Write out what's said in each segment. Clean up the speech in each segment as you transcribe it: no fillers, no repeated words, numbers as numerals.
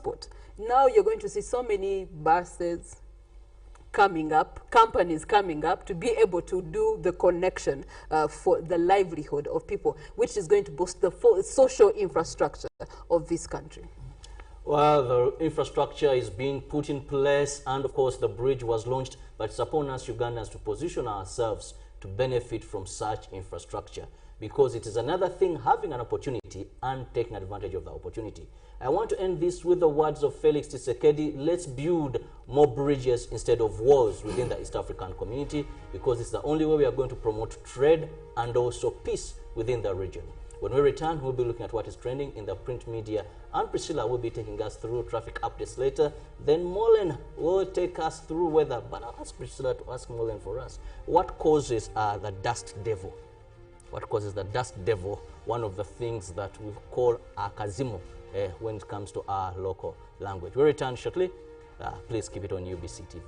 transport. Now you're going to see so many buses coming up, companies coming up to be able to do the connection for the livelihood of people, which is going to boost the social infrastructure of this country. Well, the infrastructure is being put in place, and of course the bridge was launched, but it's upon us Ugandans to position ourselves to benefit from such infrastructure, because it is another thing having an opportunity and taking advantage of the opportunity. I want to end this with the words of Felix Tshisekedi: let's build more bridges instead of walls within the East African community, because it's the only way we are going to promote trade and also peace within the region. When we return, we'll be looking at what is trending in the print media, and Priscilla will be taking us through traffic updates later. Then Molen will take us through weather, but I'll ask Priscilla to ask Molen for us, what causes the dust devil? What causes the dust devil? One of the things that we call akazimo when it comes to our local language. We'll return shortly. Please keep it on UBC TV.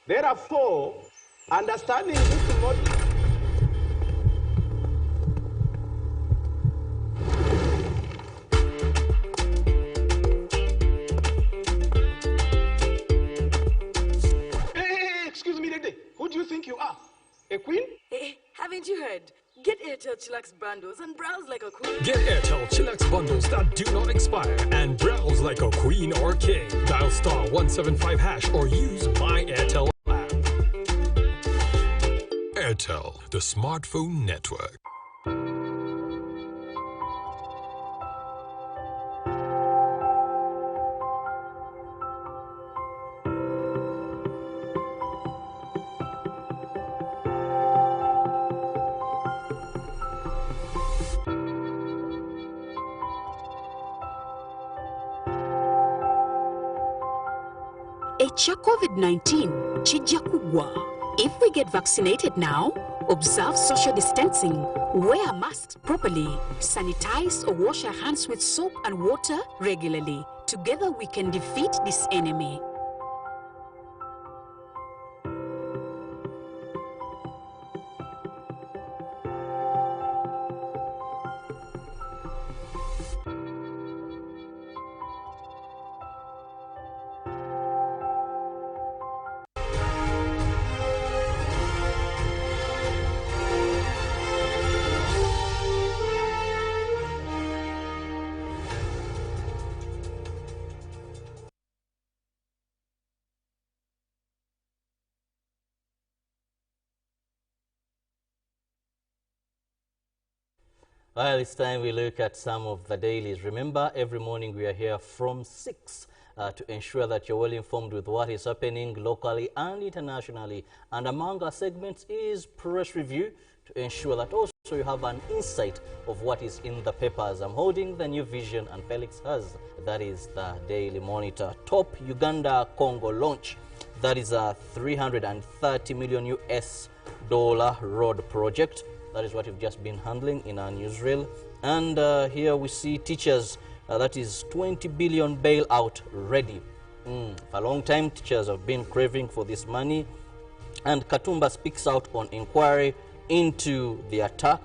Therefore, understanding this model. Hey, excuse me, Dede. Who do you think you are? A queen? Hey, haven't you heard? Get Airtel Chillax bundles and browse like a queen. Get Airtel Chillax bundles that do not expire and browse like a queen or king. Dial *175# or use My Airtel app. Airtel, the smartphone network. Echa COVID-19 chijja kugwa. If we get vaccinated now, observe social distancing, wear masks properly, sanitize or wash our hands with soap and water regularly. Together we can defeat this enemy. Well, it's time we look at some of the dailies. Remember, every morning we are here from 6 to ensure that you're well informed with what is happening locally and internationally. And among our segments is press review, to ensure that also you have an insight of what is in the papers. I'm holding the New Vision and Felix has, that is the Daily Monitor. Top Uganda Congo launch, that is a $330 million US road project. That is what we've just been handling in our newsreel. And here we see teachers, that is 20 billion bailout ready. For a long time, teachers have been craving for this money. And Katumba speaks out on inquiry into the attack.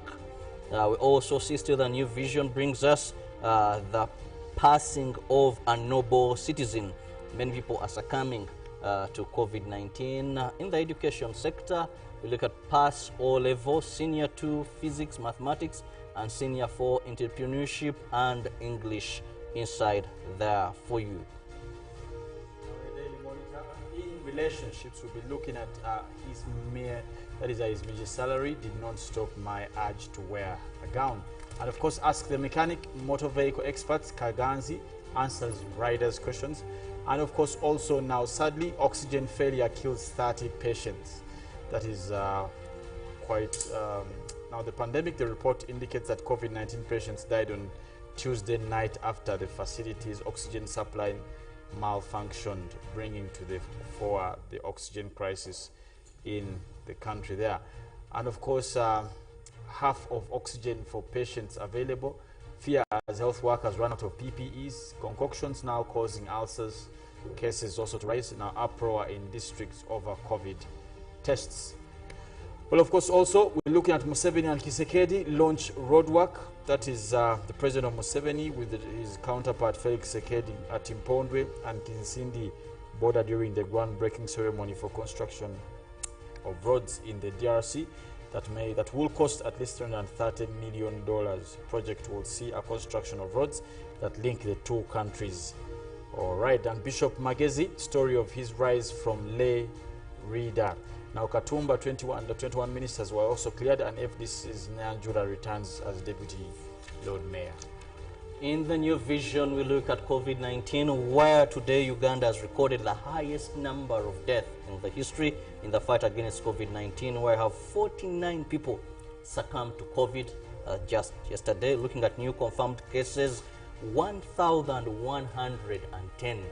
We also see still the New Vision brings us the passing of a noble citizen. Many people are succumbing to COVID-19. In the education sector, we look at pass O-level, senior 2 physics, mathematics, and senior 4 entrepreneurship and English inside there for you. In relationships, we'll be looking at his mere salary did not stop my urge to wear a gown. And of course, ask the mechanic, motor vehicle experts, Kaganzi answers riders' questions. And of course, also now, sadly, oxygen failure kills 30 patients. That is quite... now, the pandemic, the report indicates that COVID-19 patients died on Tuesday night after the facility's oxygen supply malfunctioned, bringing to the fore the oxygen crisis in the country there. And of course, half of oxygen for patients available. Fear as health workers run out of PPEs, concoctions now causing ulcers, cases also to rise. Now uproar in districts over COVID tests. Well, of course, also we're looking at Museveni and Kisekedi launch roadwork. That is the president of Museveni with his counterpart Felix Nkunda at Impondwe and Kinsindi border during the groundbreaking ceremony for construction of roads in the DRC that will cost at least $330 million. Project will see a construction of roads that link the two countries. All right, and Bishop Magezi, story of his rise from lay reader. Now Katumba, the 21 ministers were also cleared, and FDC's Nyanjura returns as deputy Lord Mayor. In the new vision, we look at COVID-19, where today Uganda has recorded the highest number of deaths in the history in the fight against COVID-19, where 49 people succumbed to COVID just yesterday. Looking at new confirmed cases, 1,110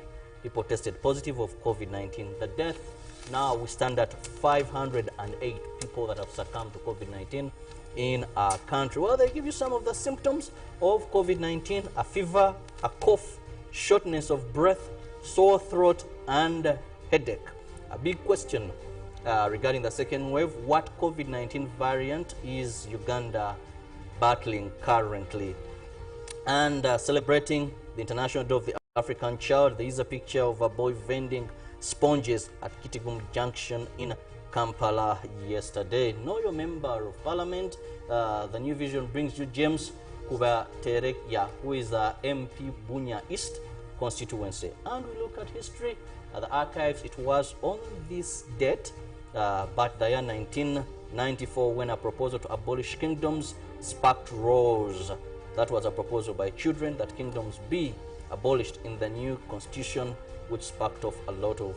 people tested positive of COVID-19. The death, now we stand at 508 people that have succumbed to COVID-19 in our country. Well, they give you some of the symptoms of COVID-19: a fever, a cough, shortness of breath, sore throat, and headache. A big question regarding the second wave: what COVID-19 variant is Uganda battling currently? And celebrating the International Day of the African Child, there is a picture of a boy vending sponges at Kitigum Junction in Kampala yesterday. Know your member of parliament. The new vision brings you James Kubaterekya, who is MP Bunya East constituency. And we look at history. The archives, it was on this date, but the year 1994, when a proposal to abolish kingdoms sparked roars. That was a proposal by children that kingdoms be abolished in the new constitution, which sparked off a lot of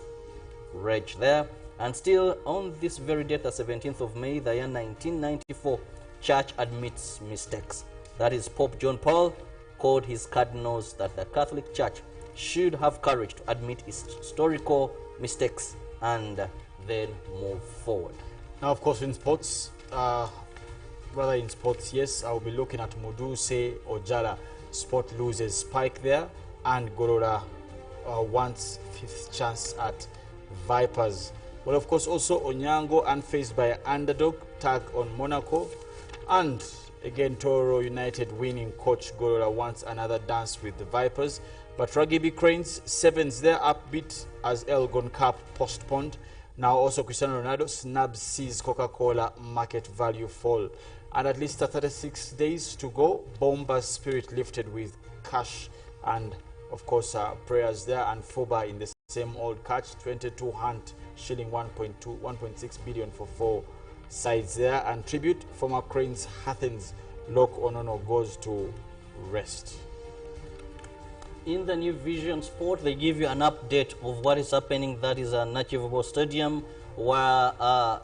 rage there. And still on this very date, the 17th of May, the year 1994, church admits mistakes. That is, Pope John Paul called his cardinals that the Catholic Church should have courage to admit its historical mistakes and then move forward. Now, of course, in sports, yes, I will be looking at Muduse Ojala. Sport loses Spike there, and Gorora wants fifth chance at Vipers. Well, of course, also Onyango unfazed by underdog tag on Monaco, and again Toro United winning. Coach Gorora wants another dance with the Vipers. But Rugby Cranes sevens there upbeat as Elgon Cup postponed. Now also Cristiano Ronaldo snubs sees Coca-Cola market value fall. And at least 36 days to go, Bomba's spirit lifted with cash and of course prayers there, and Foba in the same old catch. 22 hunt shilling 1.6 billion for 4 sides there. And tribute former Cranes Athens Lok Onono goes to rest. In the new vision sport, they give you an update of what is happening. That is an achievable stadium where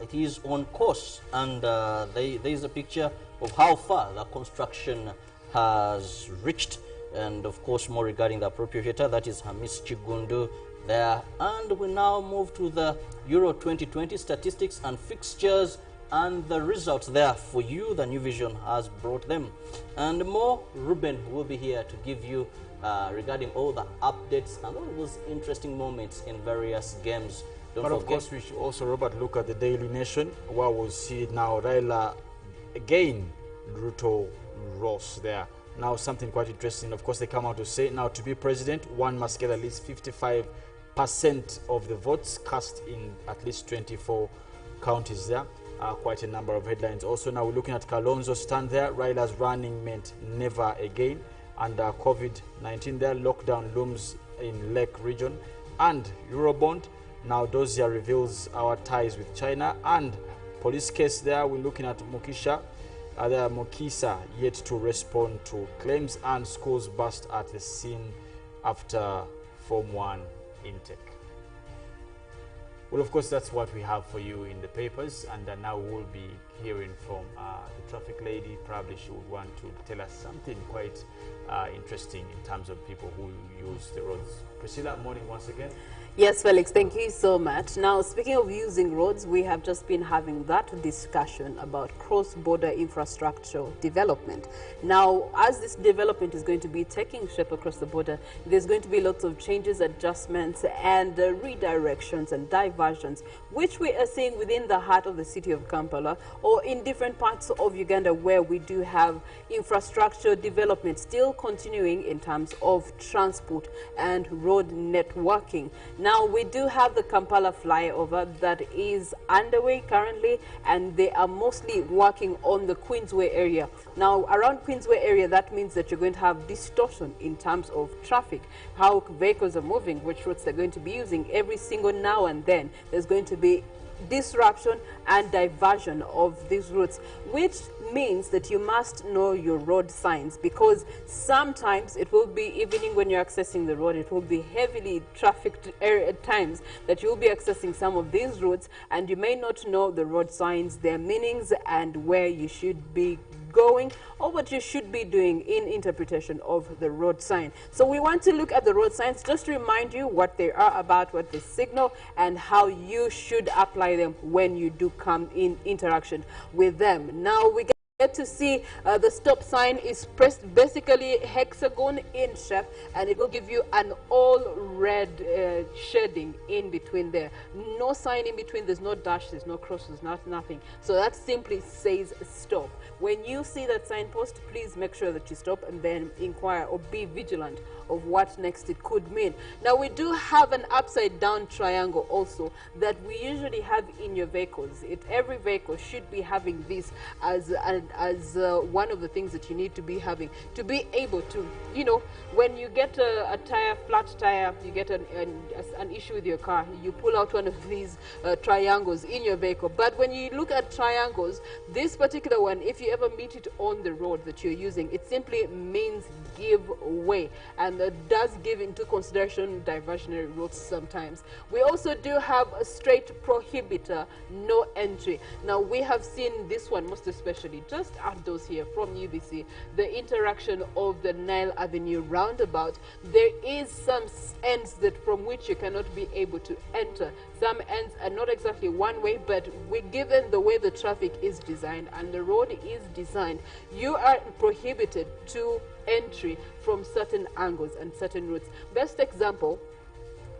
it is on course, and there is a picture of how far the construction has reached, and of course more regarding the appropriator, that is Hamis Chigundu there. And we now move to the Euro 2020 statistics and fixtures and the results there for you. The new vision has brought them, and more. Ruben will be here to give you regarding all the updates and all those interesting moments in various games. Don't but forget. Of course, we should also, Robert, look at the Daily Nation, where we'll see now Raila again, Ruto Ross there. Now something quite interesting. Of course, they come out to say now to be president, one must get at least 55% of the votes cast in at least 24 counties there. Quite a number of headlines. Also, now we're looking at Kalonzo's stand there. Raila's running meant never again. And COVID-19 there, lockdown looms in Lake region. And Eurobond, now Dozier reveals our ties with China. And police case there, we're looking at Mukisa yet to respond to claims, and schools burst at the scene after Form 1 intake. Well, of course, that's what we have for you in the papers, and now we'll be hearing from the traffic lady. Probably she would want to tell us something quite interesting in terms of people who use the roads. Priscilla, morning once again. Yes, Felix, thank you so much. Now, speaking of using roads, we have just been having that discussion about cross-border infrastructure development. Now, as this development is going to be taking shape across the border, there's going to be lots of changes, adjustments, and redirections and diversions, which we are seeing within the heart of the city of Kampala or in different parts of Uganda where we do have infrastructure development still continuing in terms of transport and road networking. Now, we do have the Kampala flyover that is underway currently, and they are mostly working on the Queensway area. Now, around Queensway area, that means that you're going to have distortion in terms of traffic, how vehicles are moving, which routes they're going to be using. Every single now and then, there's going to be disruption and diversion of these routes, which means that you must know your road signs, because sometimes it will be evening when you're accessing the road, it will be heavily trafficked area at times that you'll be accessing some of these routes, and you may not know the road signs, their meanings, and where you should be going or what you should be doing in interpretation of the road sign. So we want to look at the road signs just to remind you what they are about, what they signal, and how you should apply them when you do come in interaction with them. Now we get to see the stop sign is pressed basically hexagon in shape, and it will give you an all red shading in between there. No sign in between, there's no dash, there's no cross, there's nothing. So that simply says stop. When you see that signpost, please make sure that you stop and then inquire or be vigilant of what next it could mean. Now, we do have an upside down triangle also that we usually have in your vehicles. Every vehicle should be having this as one of the things that you need to be having to be able to, you know, when you get a tire, flat tire, you get an issue with your car, you pull out one of these triangles in your vehicle. But when you look at triangles, this particular one, if you ever meet it on the road that you're using, it simply means give way, and does give into consideration diversionary routes sometimes. We also do have a straight prohibitor, no entry. Now, we have seen this one most especially just outdoors here from UBC, the interaction of the Nile Avenue roundabout. There is some ends that from which you cannot be able to enter. Some ends are not exactly one way, but given the way the traffic is designed and the road is designed, you are prohibited to entry from certain angles and certain routes. Best example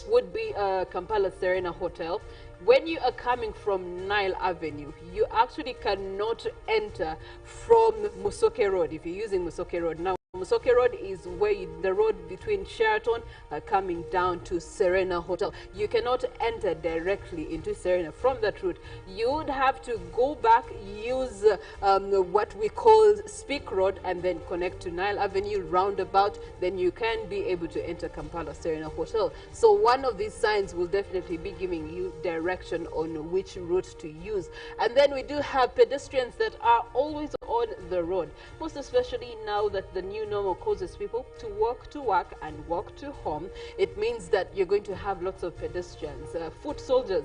would be Kampala Serena Hotel. When you are coming from Nile Avenue, you actually cannot enter from Musoke Road if you're using Musoke Road. Now, Musoke Road is where the road between Sheraton coming down to Serena Hotel. You cannot enter directly into Serena from that route. You would have to go back, use what we call Speak Road, and then connect to Nile Avenue roundabout. Then you can be able to enter Kampala Serena Hotel. So one of these signs will definitely be giving you direction on which route to use. And then we do have pedestrians that are always on the road, most especially now that the new normal causes people to walk to work and walk to home. It means that you're going to have lots of pedestrians, foot soldiers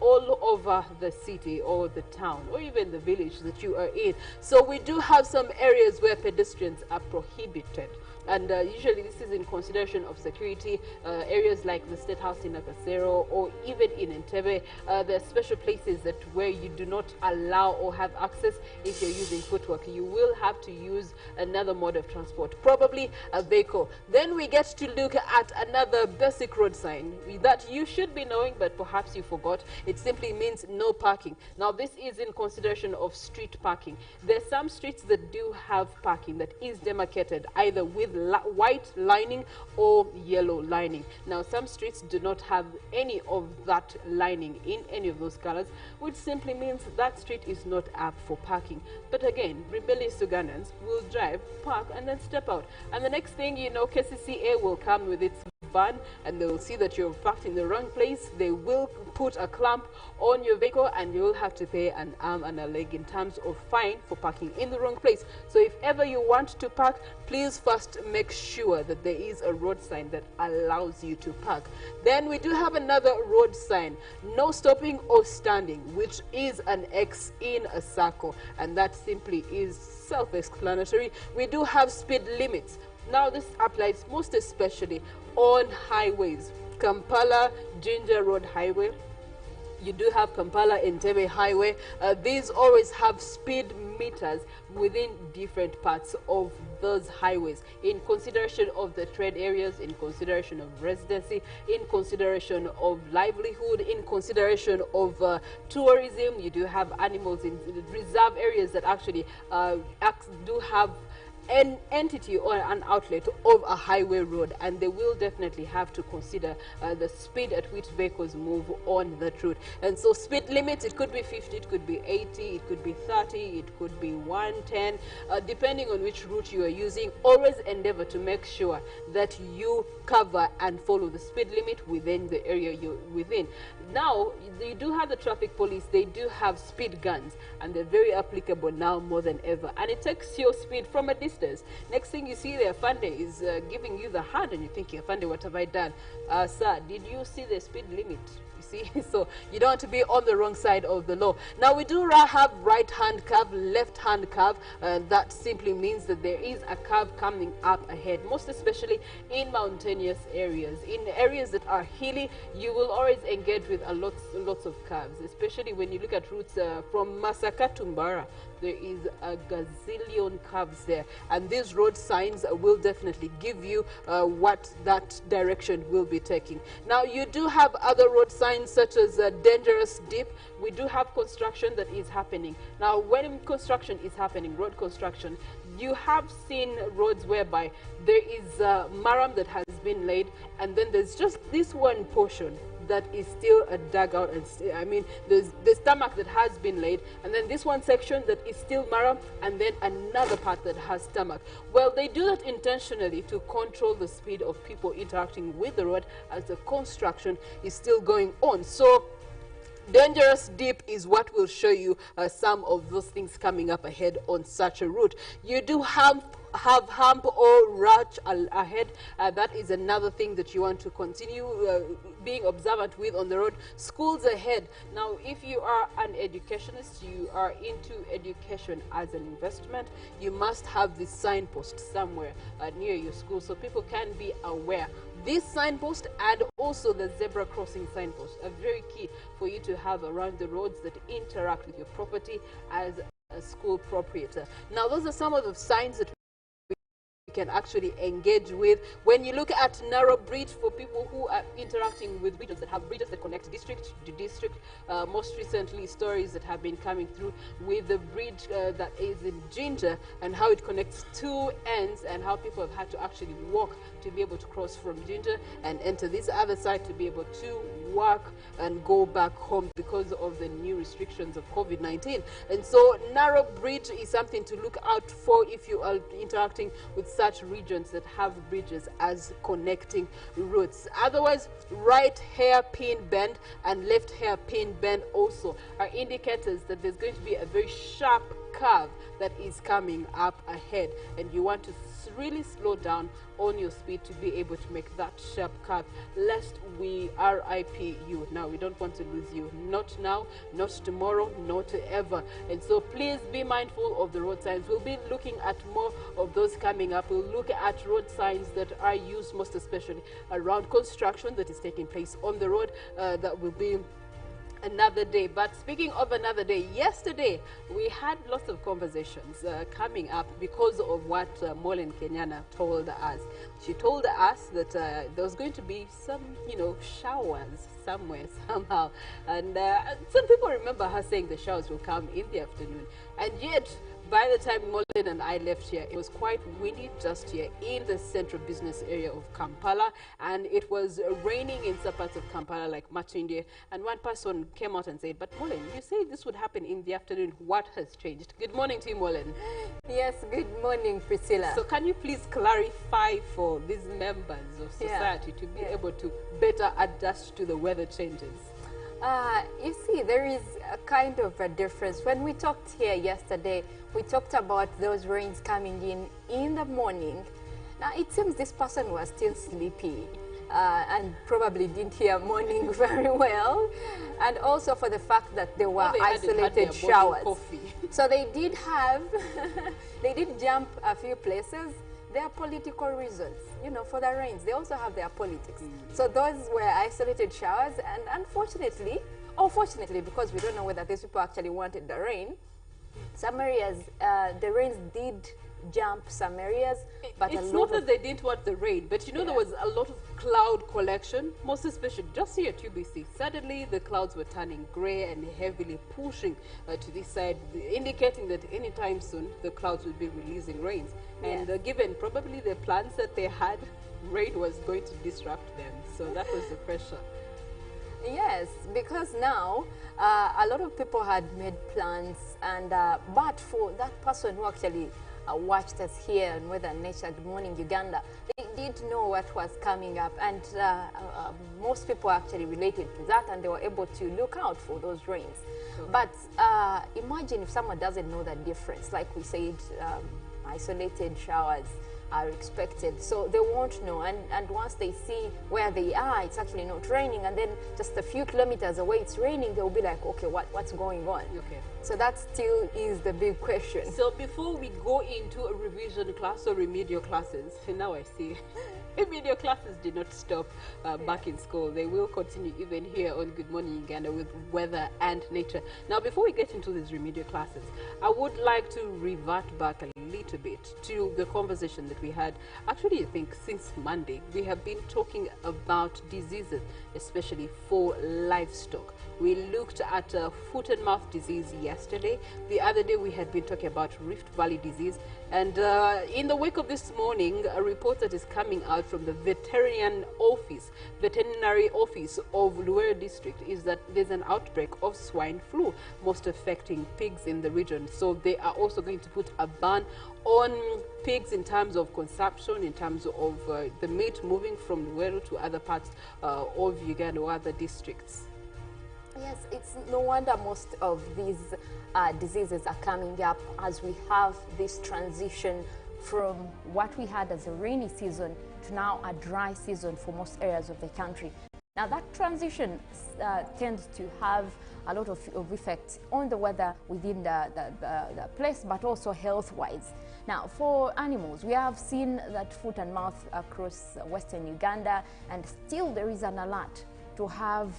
all over the city or the town or even the village that you are in. So we do have some areas where pedestrians are prohibited. And usually this is in consideration of security. Areas like the State House in Nakasero or even in Entebbe, there are special places that where you do not allow or have access if you're using footwork. You will have to use another mode of transport, probably a vehicle. Then we get to look at another basic road sign that you should be knowing, but perhaps you forgot. It simply means no parking. Now, this is in consideration of street parking. There are some streets that do have parking that is demarcated either with white lining or yellow lining. Now, some streets do not have any of that lining in any of those colors, which simply means that street is not up for parking. But again, rebellious Ugandans will drive, park, and then step out. And the next thing you know, KCCA will come with its van, and they will see that you're parked in the wrong place. They will put a clamp on your vehicle, and you will have to pay an arm and a leg in terms of fine for parking in the wrong place. So if ever you want to park, please first make sure that there is a road sign that allows you to park. Then we do have another road sign, no stopping or standing, which is an X in a circle, and that simply is self-explanatory. We do have speed limits. Now, this applies most especially on highways. Kampala Ginger Road Highway. You do have Kampala Entebbe Highway. These always have speed meters within different parts of those highways in consideration of the trade areas, in consideration of residency, in consideration of livelihood, in consideration of tourism. You do have animals in reserve areas that actually do have an entity or an outlet of a highway road, and they will definitely have to consider the speed at which vehicles move on that route. And so speed limit, it could be 50, it could be 80, it could be 30, it could be 110, depending on which route you are using. Always endeavor to make sure that you cover and follow the speed limit within the area you're within. Now, you do have the traffic police, they do have speed guns, and they're very applicable now more than ever. And it takes your speed from a distance. Next thing you see, the Afande is giving you the hand, and you're thinking, Afande, what have I done? Sir, did you see the speed limit? You see, so you don't want to be on the wrong side of the law. Now, we do have right-hand curve, left-hand curve. That simply means that there is a curve coming up ahead, most especially in mountainous areas. In areas that are hilly, you will always engage with lots of curves, especially when you look at routes from Masaka to Mbara. There is a gazillion curves there, and these road signs will definitely give you what that direction will be taking. Now, you do have other road signs such as dangerous dip. We do have construction that is happening. Now, when construction is happening, road construction, you have seen roads whereby there is maram that has been laid, and then there's just this one portion that is still a dugout, and I mean, there's tarmac that has been laid, and then this one section that is still maram, and then another part that has tarmac. Well, they do that intentionally to control the speed of people interacting with the road as the construction is still going on. So dangerous dip is what will show you some of those things coming up ahead on such a route. You do have hump or rutch ahead. That is another thing that you want to continue being observant with on the road. Schools ahead. Now, if you are an educationist, you are into education as an investment, you must have this signpost somewhere near your school so people can be aware. This signpost and also the zebra crossing signpost are very key for you to have around the roads that interact with your property as a school proprietor. Now, those are some of the signs that can actually engage with. When you look at narrow bridge, for people who are interacting with regions that have bridges that connect district to district, most recently stories that have been coming through with the bridge that is in Ginger and how it connects two ends and how people have had to actually walk to be able to cross from Ginger and enter this other side to be able to work and go back home because of the new restrictions of COVID-19. And so narrow bridge is something to look out for if you are interacting with such regions that have bridges as connecting routes. Otherwise, right hairpin bend and left hairpin bend also are indicators that there's going to be a very sharp curve that is coming up ahead, and you want to really slow down on your speed to be able to make that sharp curve, lest we RIP you. Now, we don't want to lose you, not now, not tomorrow, not ever. And so please be mindful of the road signs. We'll be looking at more of those coming up. We'll look at road signs that are used most especially around construction that is taking place on the road. That will be another day. But speaking of another day, yesterday we had lots of conversations coming up because of what Molen Kenyana told us. She told us that there was going to be some, showers somewhere, somehow. And some people remember her saying the showers will come in the afternoon. And yet, by the time Molen and I left here, it was quite windy just here in the central business area of Kampala, and it was raining in some parts of Kampala like Matindi. And one person came out and said, "But Molen, you say this would happen in the afternoon. What has changed?" Good morning to you, Molen. Yes, good morning, Priscilla. So can you please clarify for these members of society to be able to better adjust to the weather changes? You see, there is a kind of a difference. When we talked here yesterday, we talked about those rains coming in the morning. Now, it seems this person was still sleepy and probably didn't hear morning very well. And also for the fact that there were isolated showers. So they did have, they did jump a few places. there are political reasons, you know, for the rains. They also have their politics. So those were isolated showers, and unfortunately, or fortunately, because we don't know whether these people actually wanted the rain, some areas, the rains did jump some areas, but it's not that they didn't want the rain, but you know, there was a lot of cloud collection, most especially just here at UBC. Suddenly the clouds were turning grey and heavily pushing to this side, indicating that anytime soon the clouds would be releasing rains. And given probably the plans that they had, rain was going to disrupt them. So that was the pressure. Yes, because now a lot of people had made plans, and but for that person who actually watched us here on Weather and Nature, Good Morning Uganda, they did know what was coming up, and most people actually related to that, and they were able to look out for those rains. But imagine if someone doesn't know the difference. Like we said, isolated showers are expected, so they won't know, and once they see where they are, it's actually not raining, and then just a few kilometers away it's raining, they'll be like, okay, what's going on? Okay. So that still is the big question. So before we go into a revision class or remedial classes, now I see remedial classes did not stop back in school. They will continue even here on Good Morning Uganda with weather and nature. Now, before we get into these remedial classes, I would like to revert back a little bit to the conversation that we had. Actually, I think since Monday, we have been talking about diseases, especially for livestock. We looked at foot and mouth disease yesterday. The other day, we had been talking about Rift Valley disease. And in the wake of this morning, a report that is coming out from the veterinary office of Luwero district is that there's an outbreak of swine flu, most affecting pigs in the region. So they are also going to put a ban on pigs in terms of consumption, in terms of the meat moving from Luwero to other parts of Uganda or other districts. Yes, it's no wonder most of these diseases are coming up as we have this transition from what we had as a rainy season to now a dry season for most areas of the country. Now that transition tends to have a lot of effect on the weather within the place, but also health-wise. Now for animals, we have seen that foot and mouth across Western Uganda, and still there is an alert to have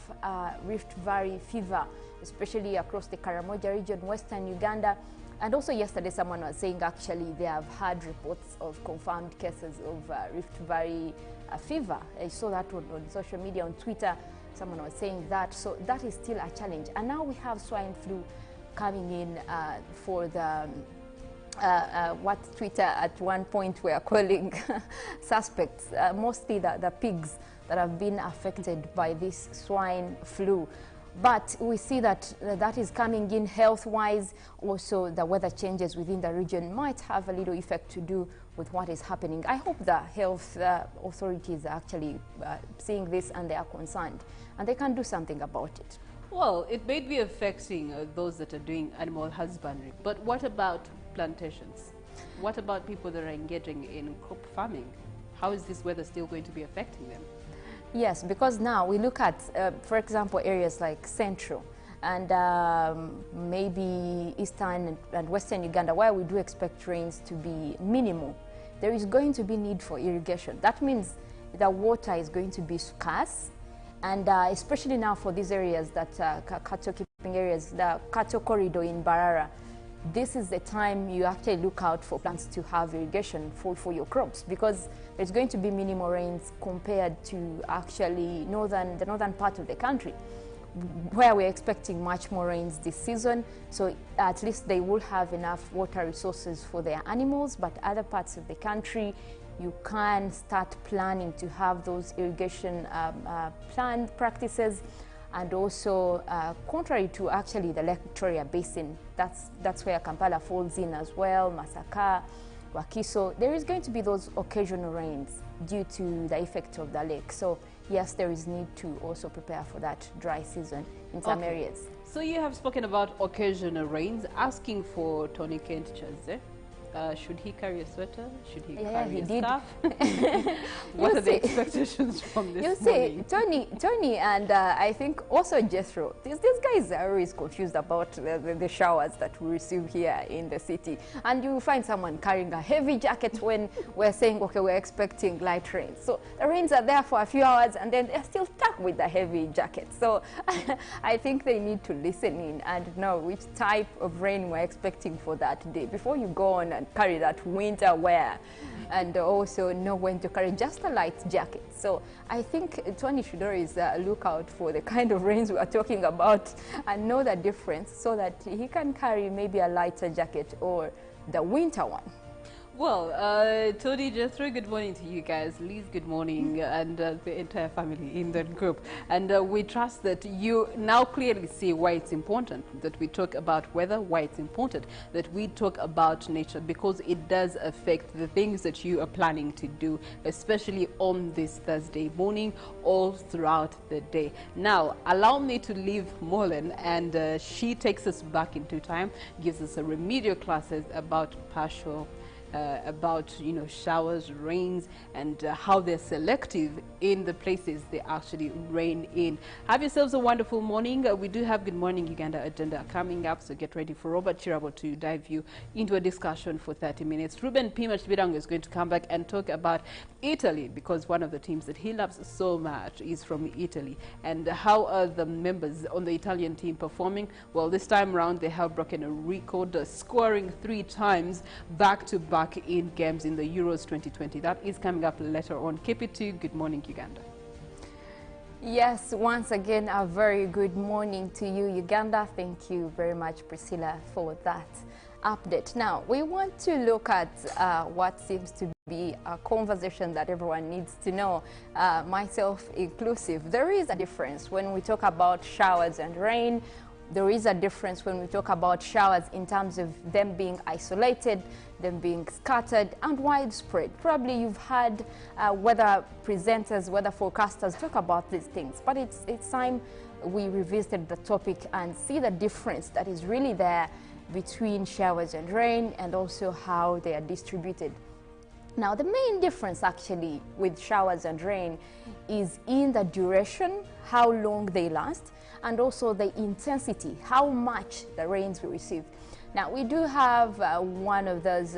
Rift Valley fever, especially across the Karamoja region, Western Uganda. And also yesterday someone was saying actually they have had reports of confirmed cases of Rift Valley fever. I saw that on social media, on Twitter, someone was saying that. So that is still a challenge. And now we have swine flu coming in for the what Twitter at one point were calling suspects, mostly the pigs that have been affected by this swine flu. But we see that that is coming in health-wise. Also, the weather changes within the region might have a little effect to do with what is happening. I hope the health authorities are actually seeing this and they are concerned, and they can do something about it. Well, it may be affecting those that are doing animal husbandry, but what about plantations? What about people that are engaging in crop farming? How is this weather still going to be affecting them? Yes, because now we look at, for example, areas like Central and maybe Eastern and Western Uganda, where we do expect rains to be minimal. There is going to be need for irrigation. That means the water is going to be scarce, and especially now for these areas that cattle keeping areas, the cattle corridor in Barara, this is the time you actually look out for plants to have irrigation for your crops, because there's going to be minimal rains compared to actually the northern part of the country, where we're expecting much more rains this season. So at least they will have enough water resources for their animals, but other parts of the country, you can start planning to have those irrigation planned practices. And also, contrary to actually the Lake Victoria Basin, that's where Kampala falls in as well, Masaka, Wakiso, there is going to be those occasional rains due to the effect of the lake. So yes, there is need to also prepare for that dry season in some areas. So you have spoken about occasional rains, asking for Tony Kent Chaze, should he carry a sweater? Should he Yeah, carry he a did. scarf? What are the expectations from this morning? Tony, and I think also Jethro, these guys are always confused about the showers that we receive here in the city. And you find someone carrying a heavy jacket when we're saying, okay, we're expecting light rain. So the rains are there for a few hours and then they're still stuck with the heavy jacket. So I think they need to listen in and know which type of rain we're expecting for that day before you go on and carry that winter wear, and also know when to carry just a light jacket. So I think Tony should always look out for the kind of rains we are talking about and know the difference so that he can carry maybe a lighter jacket or the winter one. Well, Tony, Jethro, good morning to you guys. Liz, good morning, and the entire family in that group. And we trust that you now clearly see why it's important that we talk about weather, why it's important that we talk about nature, because it does affect the things that you are planning to do, especially on this Thursday morning, all throughout the day. Now, allow me to leave Molen, and she takes us back into time, gives us a remedial classes about partial about showers, rains, and how they're selective in the places they actually rain in. Have yourselves a wonderful morning. We do have Good Morning Uganda agenda coming up, so get ready for Robert Kirabo to dive you into a discussion for 30 minutes. Ruben Pimach-Bidang is going to come back and talk about Italy, because one of the teams that he loves so much is from Italy. And how are the members on the Italian team performing? Well, this time around they have broken a record, scoring 3 times back-to-back in games in the Euros 2020. That is coming up later on. Keep it to Good Morning Uganda. Yes, once again, a very good morning to you, Uganda. Thank you very much, Priscilla, for that update. Now, we want to look at what seems to be a conversation that everyone needs to know, myself inclusive. There is a difference when we talk about showers and rain. There is a difference when we talk about showers in terms of them being isolated, them being scattered and widespread. Probably you've had weather presenters, weather forecasters talk about these things, but it's time we revisited the topic and see the difference that is really there between showers and rain, and also how they are distributed. Now, the main difference actually with showers and rain is in the duration, how long they last, and also the intensity, how much the rains we receive. Now, we do have one of those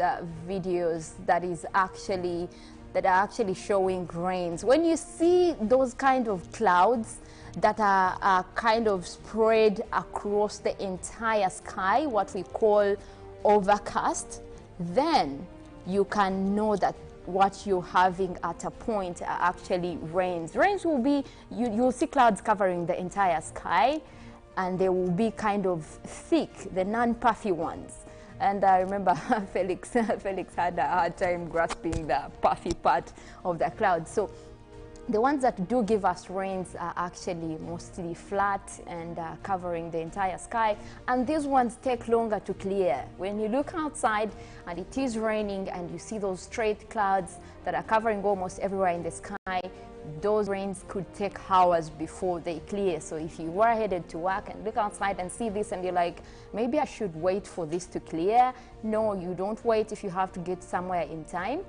videos that are actually showing rains. When you see those kind of clouds that are kind of spread across the entire sky, what we call overcast, then you can know that what you're having at a point are actually rains. Rains will be, you'll see clouds covering the entire sky, and they will be kind of thick, the non-puffy ones. And I remember Felix had a hard time grasping the puffy part of the clouds. So the ones that do give us rains are actually mostly flat and covering the entire sky. And these ones take longer to clear. When you look outside and it is raining and you see those straight clouds that are covering almost everywhere in the sky, those rains could take hours before they clear. So if you were headed to work and look outside and see this and you're like, maybe I should wait for this to clear. No, you don't wait if you have to get somewhere in time.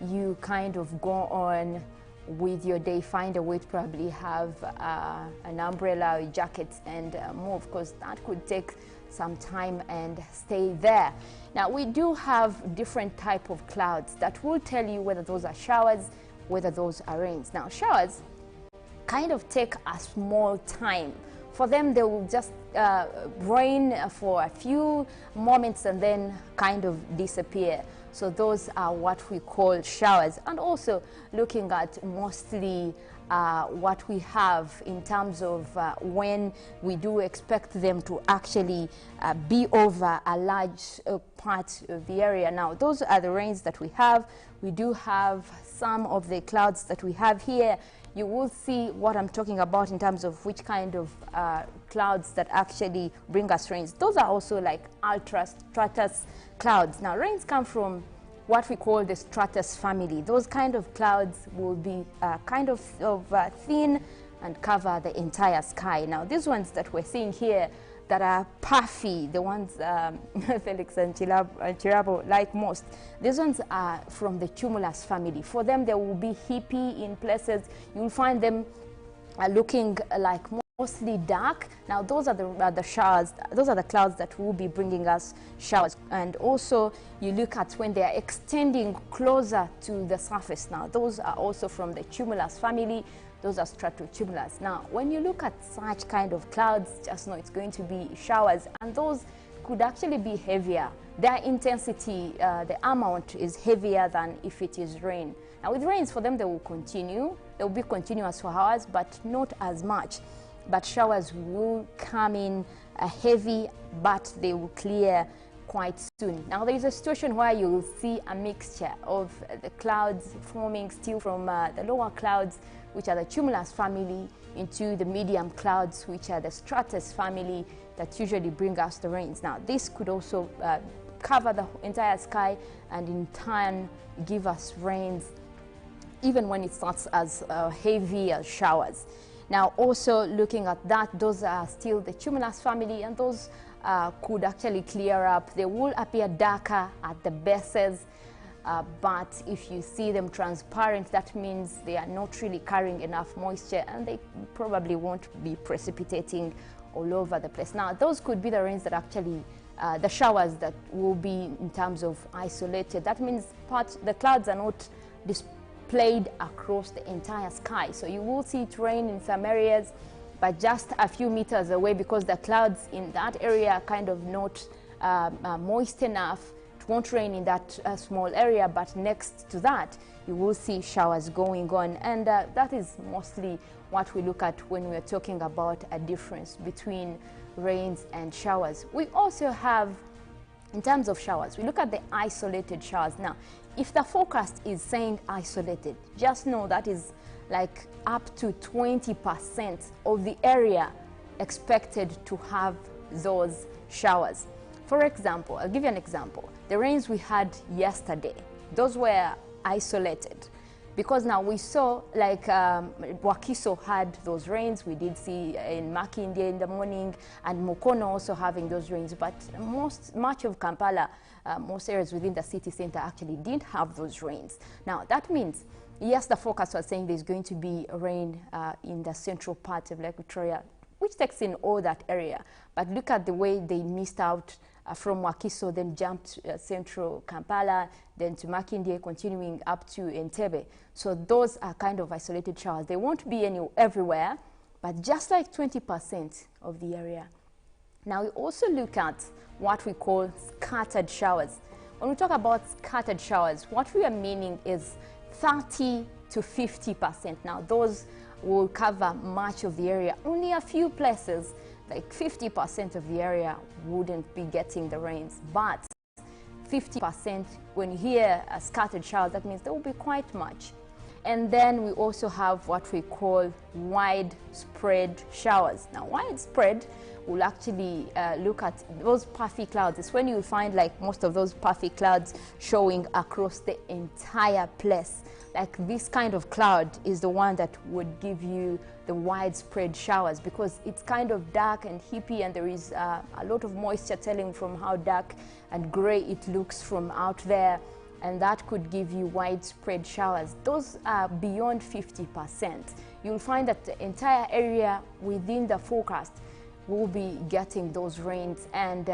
You kind of go on with your day, find a way to probably have an umbrella or jacket and move, because that could take some time and stay there. Now, we do have different type of clouds that will tell you whether those are showers, whether those are rains. Now, showers kind of take a small time. For them, they will just rain for a few moments and then kind of disappear. So those are what we call showers. And also looking at mostly what we have in terms of when we do expect them to actually be over a large part of the area. Now, those are the rains that we have. We do have some of the clouds that we have here. You will see what I'm talking about in terms of which kind of clouds that actually bring us rains. Those are also like ultra-stratus clouds. Now, rains come from what we call the stratus family. Those kind of clouds will be kind of thin and cover the entire sky. Now, these ones that we're seeing here that are puffy, the ones Felix and Kirabo like most, these ones are from the cumulus family. For them, they will be hippie in places. You'll find them looking like mostly dark. Now, those are the showers. Those are the clouds that will be bringing us showers. And also, you look at when they are extending closer to the surface. Now, those are also from the cumulus family. Those are stratocumulus. Now, when you look at such kind of clouds, just know it's going to be showers, and those could actually be heavier. Their intensity, the amount is heavier than if it is rain. Now, with rains, for them, they will continue. They will be continuous for hours, but not as much. But showers will come in heavy, but they will clear quite soon. Now, there is a situation where you will see a mixture of the clouds forming still from the lower clouds, which are the cumulus family, into the medium clouds, which are the stratus family that usually bring us the rains. Now, this could also cover the entire sky and in turn give us rains, even when it starts as heavy as showers. Now, also looking at that, those are still the cumulus family, and those could actually clear up. They will appear darker at the bases, but if you see them transparent, that means they are not really carrying enough moisture, and they probably won't be precipitating all over the place. Now, those could be the rains that actually, the showers that will be in terms of isolated. That means the clouds are not displayed across the entire sky. So you will see it rain in some areas, but just a few meters away, because the clouds in that area are kind of not moist enough. It won't rain in that small area, but next to that, you will see showers going on. And that is mostly what we look at when we're talking about a difference between rains and showers. We also have, in terms of showers, we look at the isolated showers. Now, if the forecast is saying isolated, just know that is like up to 20% of the area expected to have those showers. For example, I'll give you an example. The rains we had yesterday, those were isolated, because now we saw like Wakiso had those rains. We did see in Makindye in the morning, and Mukono also having those rains, but much of Kampala, most areas within the city center actually didn't have those rains. Now, that means, yes, the forecast was saying there's going to be rain in the central part of Lake Victoria, which takes in all that area. But look at the way they missed out from Wakiso, then jumped central Kampala, then to Makindye, continuing up to Entebbe. So those are kind of isolated showers. They won't be everywhere, but just like 20% of the area. Now, we also look at what we call scattered showers. When we talk about scattered showers, what we are meaning is 30 to 50%. Now, those will cover much of the area. Only a few places, like 50% of the area, wouldn't be getting the rains. But 50%, when you hear a scattered shower, that means there will be quite much. And then we also have what we call widespread showers. Now, widespread will actually look at those puffy clouds. It's when you find like most of those puffy clouds showing across the entire place. Like this kind of cloud is the one that would give you the widespread showers, because it's kind of dark and hippie, and there is a lot of moisture telling from how dark and gray it looks from out there, and that could give you widespread showers. Those are beyond 50%. You'll find that the entire area within the forecast will be getting those rains, and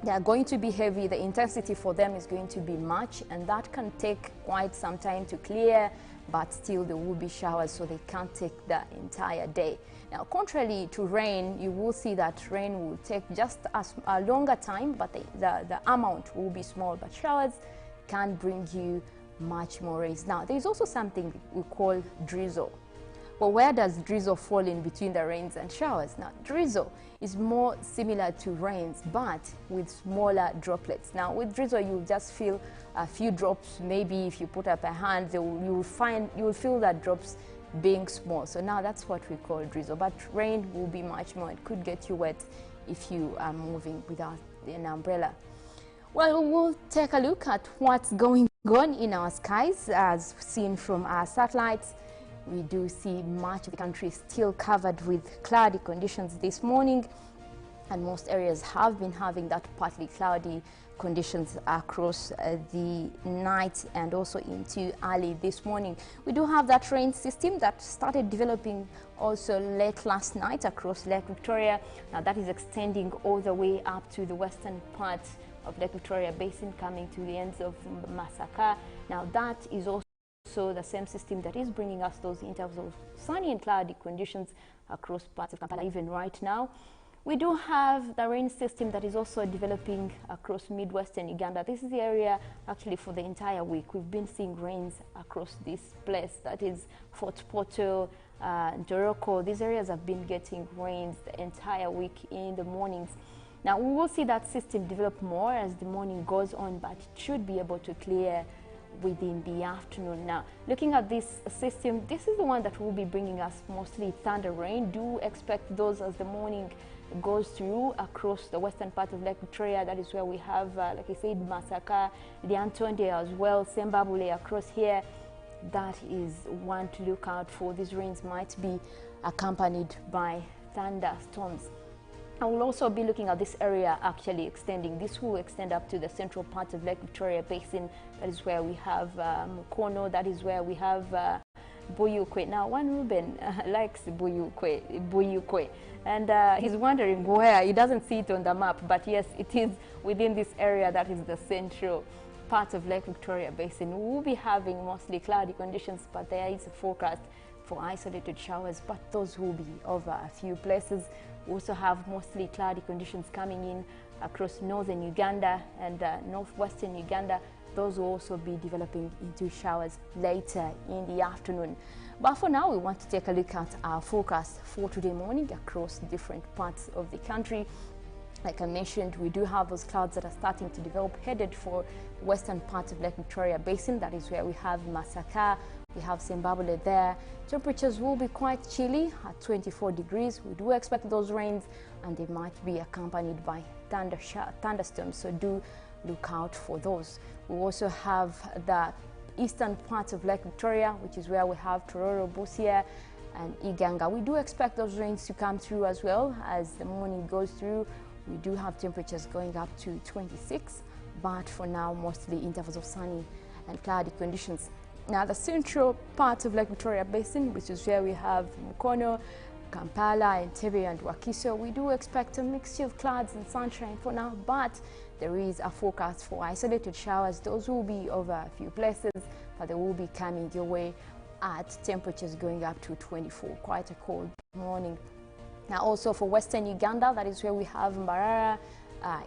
they are going to be heavy. The intensity for them is going to be much, and that can take quite some time to clear, but still there will be showers, so they can't take the entire day. Now, contrary to rain, you will see that rain will take just a longer time, but the amount will be small, but showers can bring you much more rains. Now, there is also something we call drizzle. Well, where does drizzle fall in between the rains and showers? Now, drizzle is more similar to rains, but with smaller droplets. Now, with drizzle, you'll just feel a few drops. Maybe if you put up a hand, you will feel that drops being small. So now that's what we call drizzle. But rain will be much more. It could get you wet if you are moving without an umbrella. Well, we'll take a look at what's going on in our skies as seen from our satellites. We do see much of the country still covered with cloudy conditions this morning. and most areas have been having that partly cloudy conditions across the night and also into early this morning. We do have that rain system that started developing also late last night across Lake Victoria. Now that is extending all the way up to the western part of Lake Victoria Basin, coming to the ends of Masaka. Now that is also the same system that is bringing us those intervals of sunny and cloudy conditions across parts of Kampala even right now. We do have the rain system that is also developing across Midwestern Uganda. This is the area actually for the entire week. We've been seeing rains across this place, that is Fort Portal, Doroko. These areas have been getting rains the entire week in the mornings. Now we will see that system develop more as the morning goes on, but it should be able to clear within the afternoon. Now looking at this system, this is the one that will be bringing us mostly thunder rain. Do expect those as the morning goes through across the western part of Lake Victoria. That is where we have, like I said, Masaka, Lyantonde as well, Sembabule across here. That is one to look out for. These rains might be accompanied by thunderstorms. I will also be looking at this area actually extending. This will extend up to the central part of Lake Victoria Basin. That is where we have Mukono. That is where we have Buyukwe. Now, one Ruben likes Buyukwe, and he's wondering where. He doesn't see it on the map, but yes, it is within this area that is the central part of Lake Victoria Basin. We will be having mostly cloudy conditions, but there is a forecast for isolated showers, but those will be over a few places. We also have mostly cloudy conditions coming in across northern Uganda and northwestern Uganda. Those will also be developing into showers later in the afternoon. But for now, we want to take a look at our forecast for today morning across different parts of the country. Like I mentioned, we do have those clouds that are starting to develop, headed for the western part of Lake Victoria Basin. That is where we have Masaka, we have Sembabule there. Temperatures will be quite chilly at 24 degrees. We do expect those rains, and they might be accompanied by thunderstorms, so do look out for those. We also have the eastern part of Lake Victoria, which is where we have Tororo, Busia, and Iganga. We do expect those rains to come through as well as the morning goes through. We do have temperatures going up to 26, but for now, mostly intervals of sunny and cloudy conditions. Now, the central part of Lake Victoria Basin, which is where we have Mukono, Kampala, Entebbe, and Wakiso, we do expect a mixture of clouds and sunshine for now, but there is a forecast for isolated showers. Those will be over a few places, but they will be coming your way at temperatures going up to 24. Quite a cold morning. Now, also for western Uganda, that is where we have Mbarara,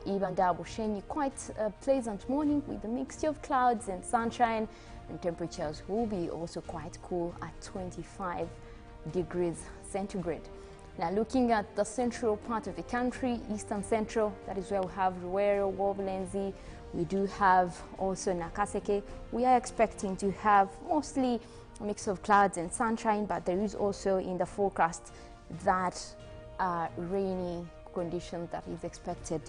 Ibanda, Bushenyi. Quite a pleasant morning with a mixture of clouds and sunshine, and temperatures will be also quite cool at 25 degrees centigrade. Now, looking at the central part of the country, eastern central, that is where we have Ruwero, Wobulenzi. We do have also Nakaseke. We are expecting to have mostly a mix of clouds and sunshine, but there is also in the forecast that rainy condition that is expected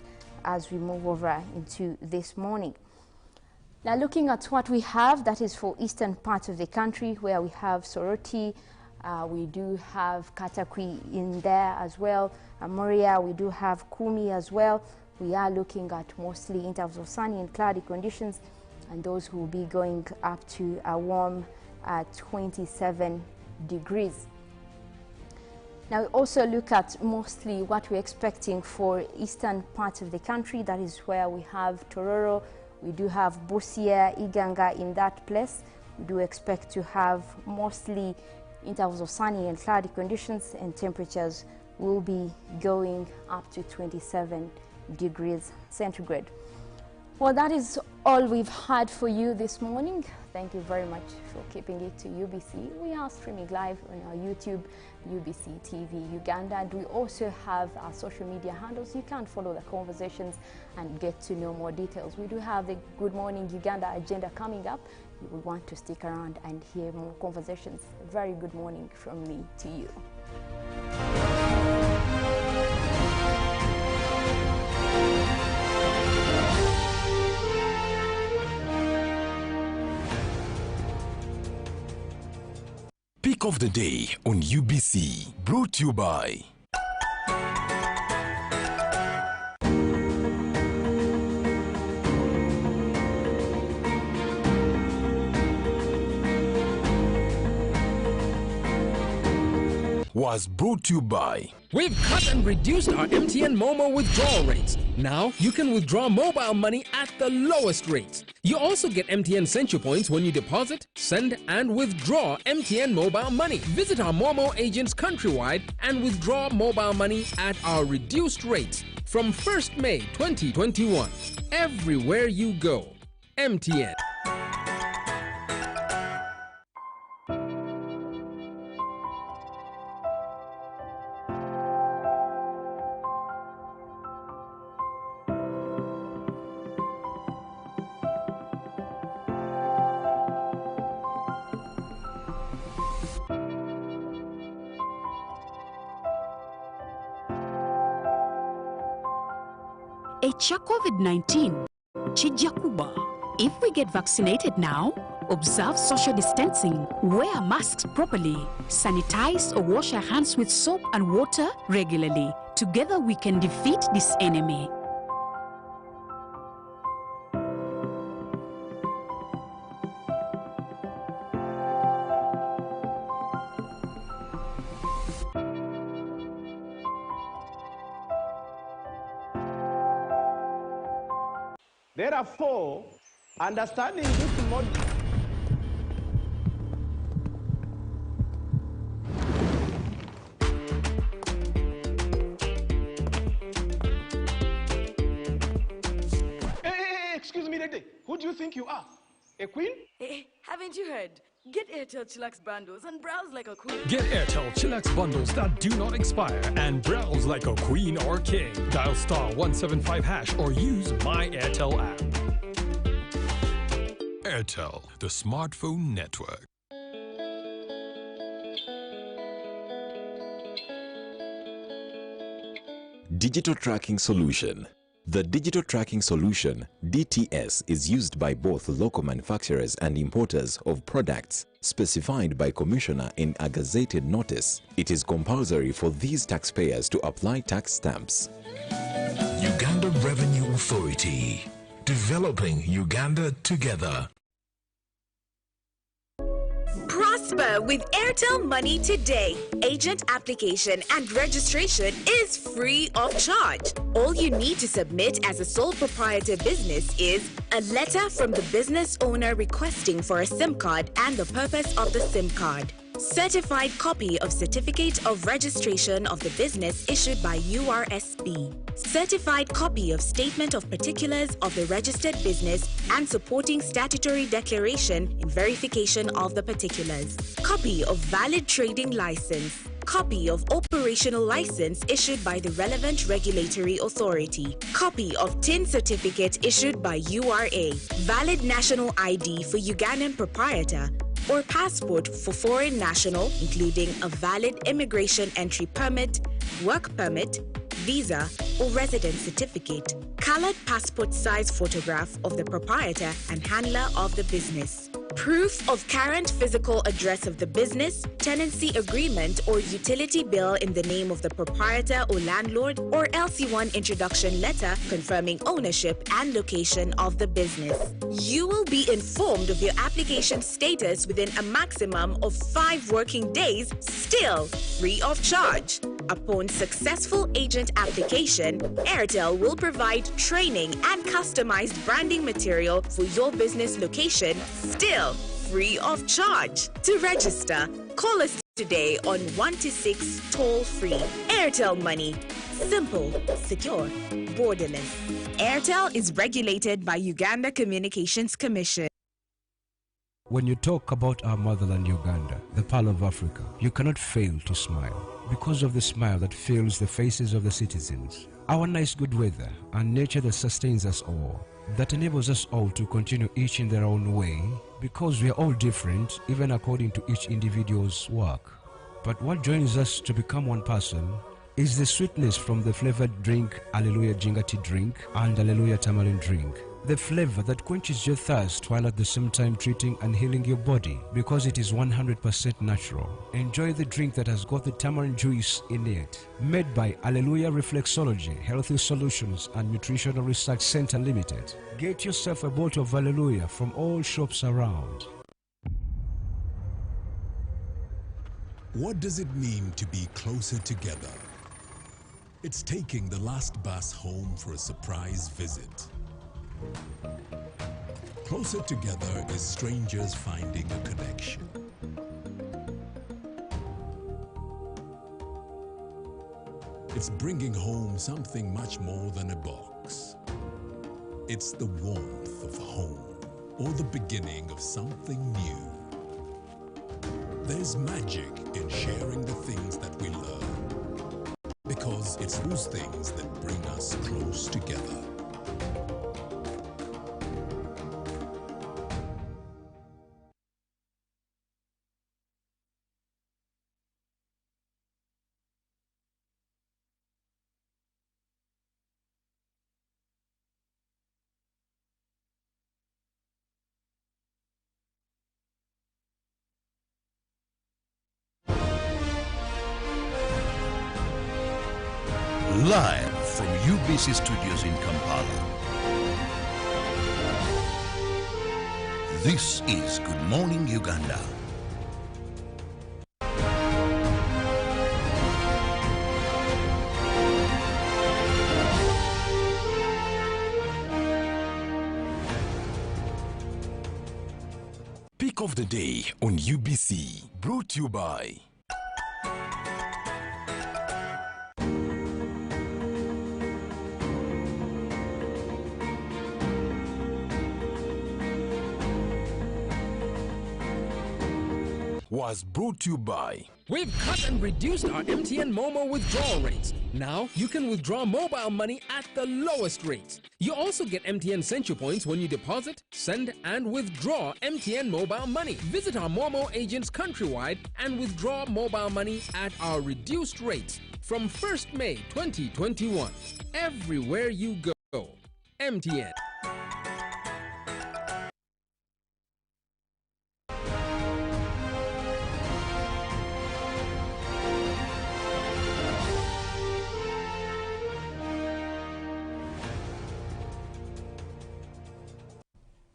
as we move over into this morning. Now, looking at what we have, that is for eastern part of the country, where we have Soroti, we do have Katakwi in there as well, Moria, we do have Kumi as well. We are looking at mostly intervals of sunny and cloudy conditions, and those will be going up to a warm 27 degrees. Now, we also look at mostly what we're expecting for eastern part of the country. That is where we have Tororo, we do have Busia, Iganga in that place. We do expect to have mostly intervals of sunny and cloudy conditions, and temperatures will be going up to 27 degrees centigrade. Well, that is all we've had for you this morning. Thank you very much for keeping it to UBC. We are streaming live on our YouTube, UBC TV Uganda, and we also have our social media handles. You can follow the conversations and get to know more details. We do have the Good Morning Uganda agenda coming up. You will want to stick around and hear more conversations. A very good morning from me to you. Pick of the day on UBC, brought to you by was brought to you by... We've cut and reduced our MTN Momo withdrawal rates. Now you can withdraw mobile money at the lowest rates. You also get MTN Central Points when you deposit, send, and withdraw MTN mobile money. Visit our Momo agents countrywide and withdraw mobile money at our reduced rates from 1st May 2021. Everywhere you go, MTN. Echa COVID-19 chijja kuba. If we get vaccinated now, observe social distancing, wear masks properly, sanitize or wash our hands with soap and water regularly. Together we can defeat this enemy. Therefore, understanding this model. Hey, excuse me, lady. Who do you think you are? A queen? Hey, haven't you heard? Get Airtel Chillax bundles and browse like a queen. Get Airtel Chillax bundles that do not expire and browse like a queen or king. Dial *175# or use My Airtel app. Airtel, the smartphone network. Digital Tracking Solution. The Digital Tracking Solution, DTS, is used by both local manufacturers and importers of products specified by Commissioner in a gazetted notice. It is compulsory for these taxpayers to apply tax stamps. Uganda Revenue Authority. Developing Uganda together. Prosper with Airtel Money today. Agent application and registration is free of charge. All you need to submit as a sole proprietor business is a letter from the business owner requesting for a SIM card and the purpose of the SIM card. Certified copy of Certificate of Registration of the Business issued by URSB. Certified copy of Statement of Particulars of the Registered Business and supporting statutory declaration in verification of the particulars. Copy of Valid Trading License. Copy of Operational License issued by the relevant regulatory authority. Copy of TIN Certificate issued by URA. Valid National ID for Ugandan proprietor or passport for foreign national, including a valid immigration entry permit, work permit, visa, or residence certificate. Colored passport size photograph of the proprietor and handler of the business. Proof of current physical address of the business, tenancy agreement or utility bill in the name of the proprietor or landlord, or LC1 introduction letter confirming ownership and location of the business. You will be informed of your application status within a maximum of 5 working days, still free of charge. Upon successful agent application, Airtel will provide training and customized branding material for your business location, still free of charge. To register, call us today on 126 toll-free. Airtel Money. Simple, secure, borderless. Airtel is regulated by Uganda Communications Commission. When you talk about our motherland Uganda, the Pearl of Africa, you cannot fail to smile because of the smile that fills the faces of the citizens. Our nice good weather and nature that sustains us all, that enables us all to continue each in their own way, because we are all different, even according to each individual's work. But what joins us to become one person is the sweetness from the flavored drink Alleluia Jingati drink and Alleluia Tamarind drink. The flavor that quenches your thirst while at the same time treating and healing your body because it is 100% natural. Enjoy the drink that has got the tamarind juice in it. Made by Alleluia Reflexology, Healthy Solutions and Nutritional Research Center Limited. Get yourself a bottle of Alleluia from all shops around. What does it mean to be closer together? It's taking the last bus home for a surprise visit. Closer together is strangers finding a connection. It's bringing home something much more than a box. It's the warmth of home, or the beginning of something new. There's magic in sharing the things that we love, because it's those things that bring us close together. Live from UBC Studios in Kampala. This is Good Morning Uganda. Pick of the day on UBC, brought to you by was brought to you by. We've cut and reduced our MTN Momo withdrawal rates. Now you can withdraw mobile money at the lowest rates. You also get MTN Central Points when you deposit, send, and withdraw MTN mobile money. Visit our Momo agents countrywide and withdraw mobile money at our reduced rates from 1st May 2021. Everywhere you go, MTN.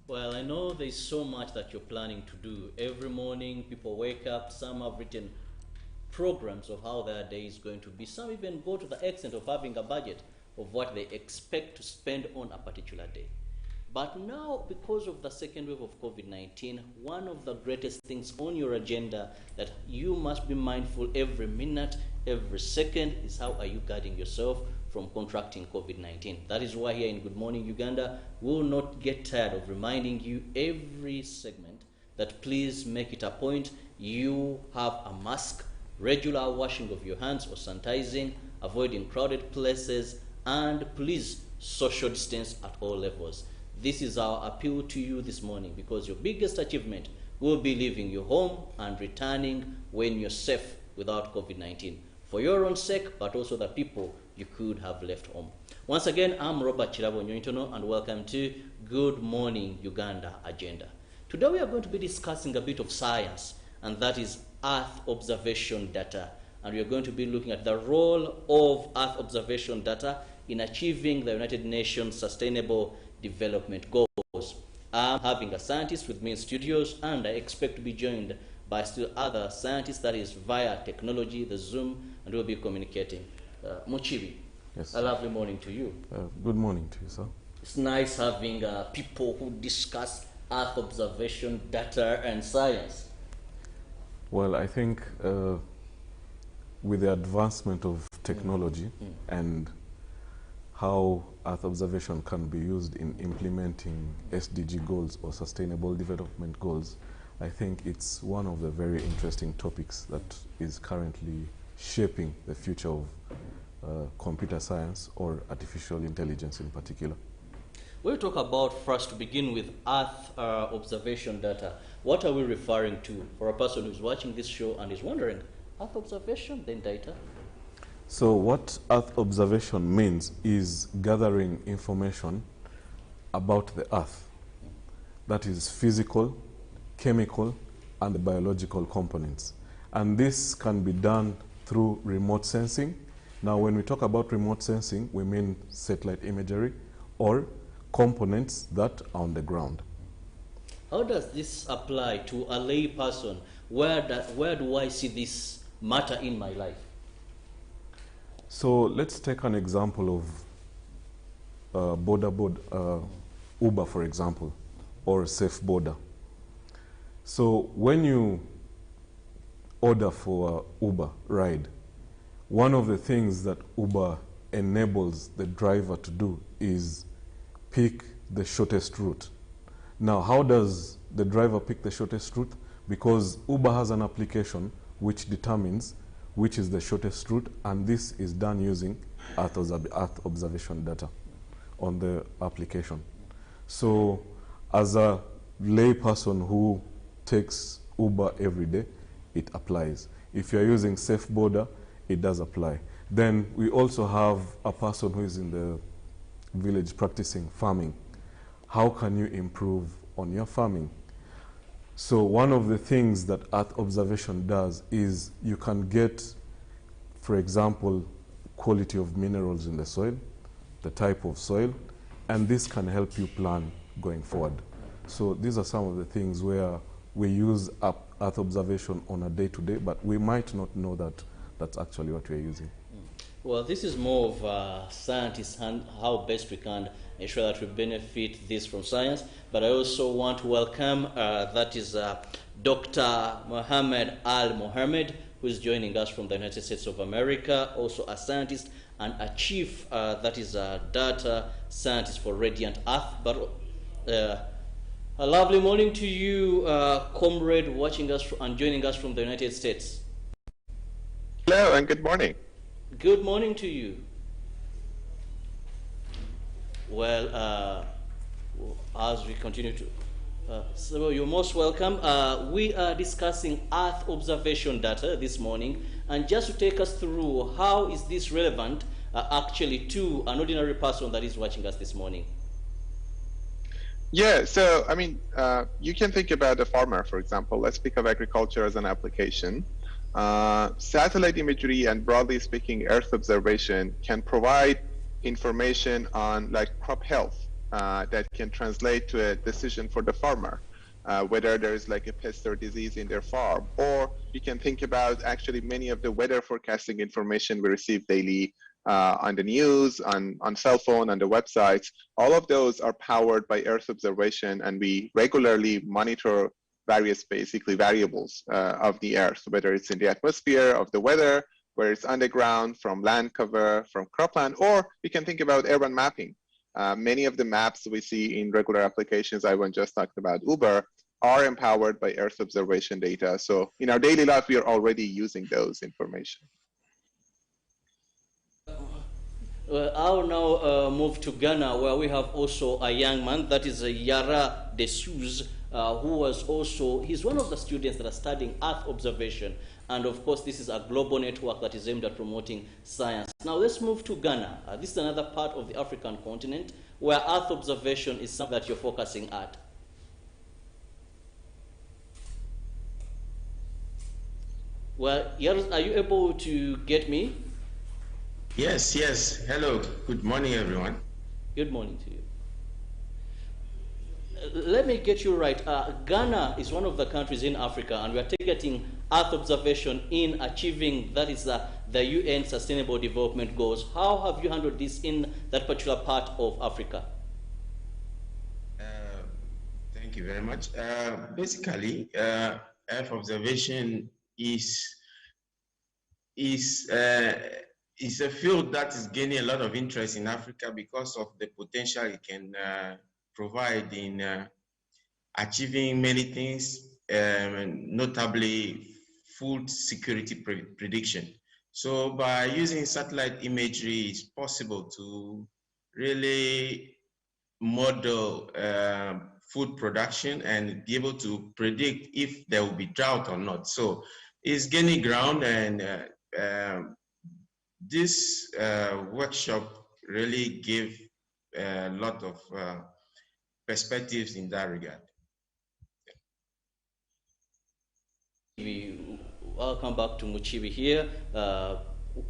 Well, I know there's so much that you're planning to do. Every morning, people wake up, some have written programs of how their day is going to be. Some even go to the extent of having a budget of what they expect to spend on a particular day. But now, because of the second wave of COVID-19, one of the greatest things on your agenda that you must be mindful every minute, every second, is how are you guarding yourself from contracting COVID-19. That is why here in Good Morning Uganda, we will not get tired of reminding you every segment that please make it a point you have a mask, regular washing of your hands or sanitizing, avoiding crowded places, and please social distance at all levels. This is our appeal to you this morning, because your biggest achievement will be leaving your home and returning when you're safe without COVID-19. For your own sake, but also the people you could have left home. Once again, I'm Kirabo Nyonyintono, and welcome to Good Morning Uganda Agenda. Today we are going to be discussing a bit of science, and that is Earth observation data. And we are going to be looking at the role of Earth observation data in achieving the United Nations Sustainable Development Goals. I'm having a scientist with me in studios, and I expect to be joined by still other scientists, that is via technology, the Zoom, and we'll be communicating. Mochibi, yes, a lovely morning to you. Good morning to you, sir. It's nice having people who discuss Earth observation data and science. Well, I think with the advancement of technology and how Earth observation can be used in implementing SDG goals or Sustainable Development Goals, I think it's one of the very interesting topics that is currently shaping the future of computer science or artificial intelligence in particular. We'll talk about, first to begin with, Earth observation data. What are we referring to for a person who's watching this show and is wondering, Earth observation, then data? So what Earth observation means is gathering information about the Earth. That is physical, chemical, and biological components. And this can be done through remote sensing. Now, when we talk about remote sensing, we mean satellite imagery or components that are on the ground. How does this apply to a lay person? Where do I see this matter in my life? So let's take an example of Uber, for example, or Safe Border. So when you order for a Uber ride, one of the things that Uber enables the driver to do is pick the shortest route. Now, how does the driver pick the shortest route? Because Uber has an application which determines which is the shortest route, and this is done using Earth observation data on the application. So as a lay person who takes Uber every day, it applies. If you're using Safe Border, it does apply. Then we also have a person who is in the village practicing farming. How can you improve on your farming? So one of the things that Earth observation does is you can get, for example, quality of minerals in the soil, the type of soil, and this can help you plan going forward. So these are some of the things where we use Earth observation on a day-to-day, but we might not know that that's actually what we're using. Well, this is more of scientists and how best we can ensure that we benefit this from science. But I also want to welcome, that is Dr. Mohammed Al-Mohammed, who is joining us from the United States of America, also a scientist and a chief, that is a data scientist for Radiant Earth. But a lovely morning to you, comrade, watching us and joining us from the United States. Hello and good morning. Good morning to you. Well, as we continue to, so you're most welcome. We are discussing Earth observation data this morning, and just to take us through how is this relevant actually to an ordinary person that is watching us this morning. Yeah, so I mean, you can think about a farmer, for example. Let's pick up agriculture as an application. Satellite imagery and, broadly speaking, Earth observation can provide information on like crop health that can translate to a decision for the farmer, whether there's like a pest or disease in their farm. Or you can think about actually many of the weather forecasting information we receive daily on the news, on cell phone, on the websites. All of those are powered by Earth observation, and we regularly monitor various basically variables of the Earth, whether it's in the atmosphere, of the weather, whether it's underground, from land cover, from cropland, or we can think about urban mapping. Many of the maps we see in regular applications, I just talked about Uber, are empowered by Earth observation data. So in our daily life, we are already using those information. Well, I'll now move to Ghana, where we have also a young man, that is Yara De Suz, who was also, he's one of the students that are studying Earth observation. And of course, this is a global network that is aimed at promoting science. Now let's move to Ghana. This is another part of the African continent where Earth observation is something that you're focusing at. Well, Yara, are you able to get me? Yes, yes. Hello. Good morning, everyone. Good morning to you. Let me get you right. Ghana is one of the countries in Africa, and we are targeting Earth observation in achieving, that is the UN Sustainable Development Goals. How have you handled this in that particular part of Africa? Thank you very much. Basically, Earth observation is a field that is gaining a lot of interest in Africa because of the potential it can provide in achieving many things, notably food security prediction. So by using satellite imagery, it's possible to really model food production and be able to predict if there will be drought or not. So it's gaining ground, and this workshop really gave a lot of perspectives in that regard. I'll come back to Muchibi here.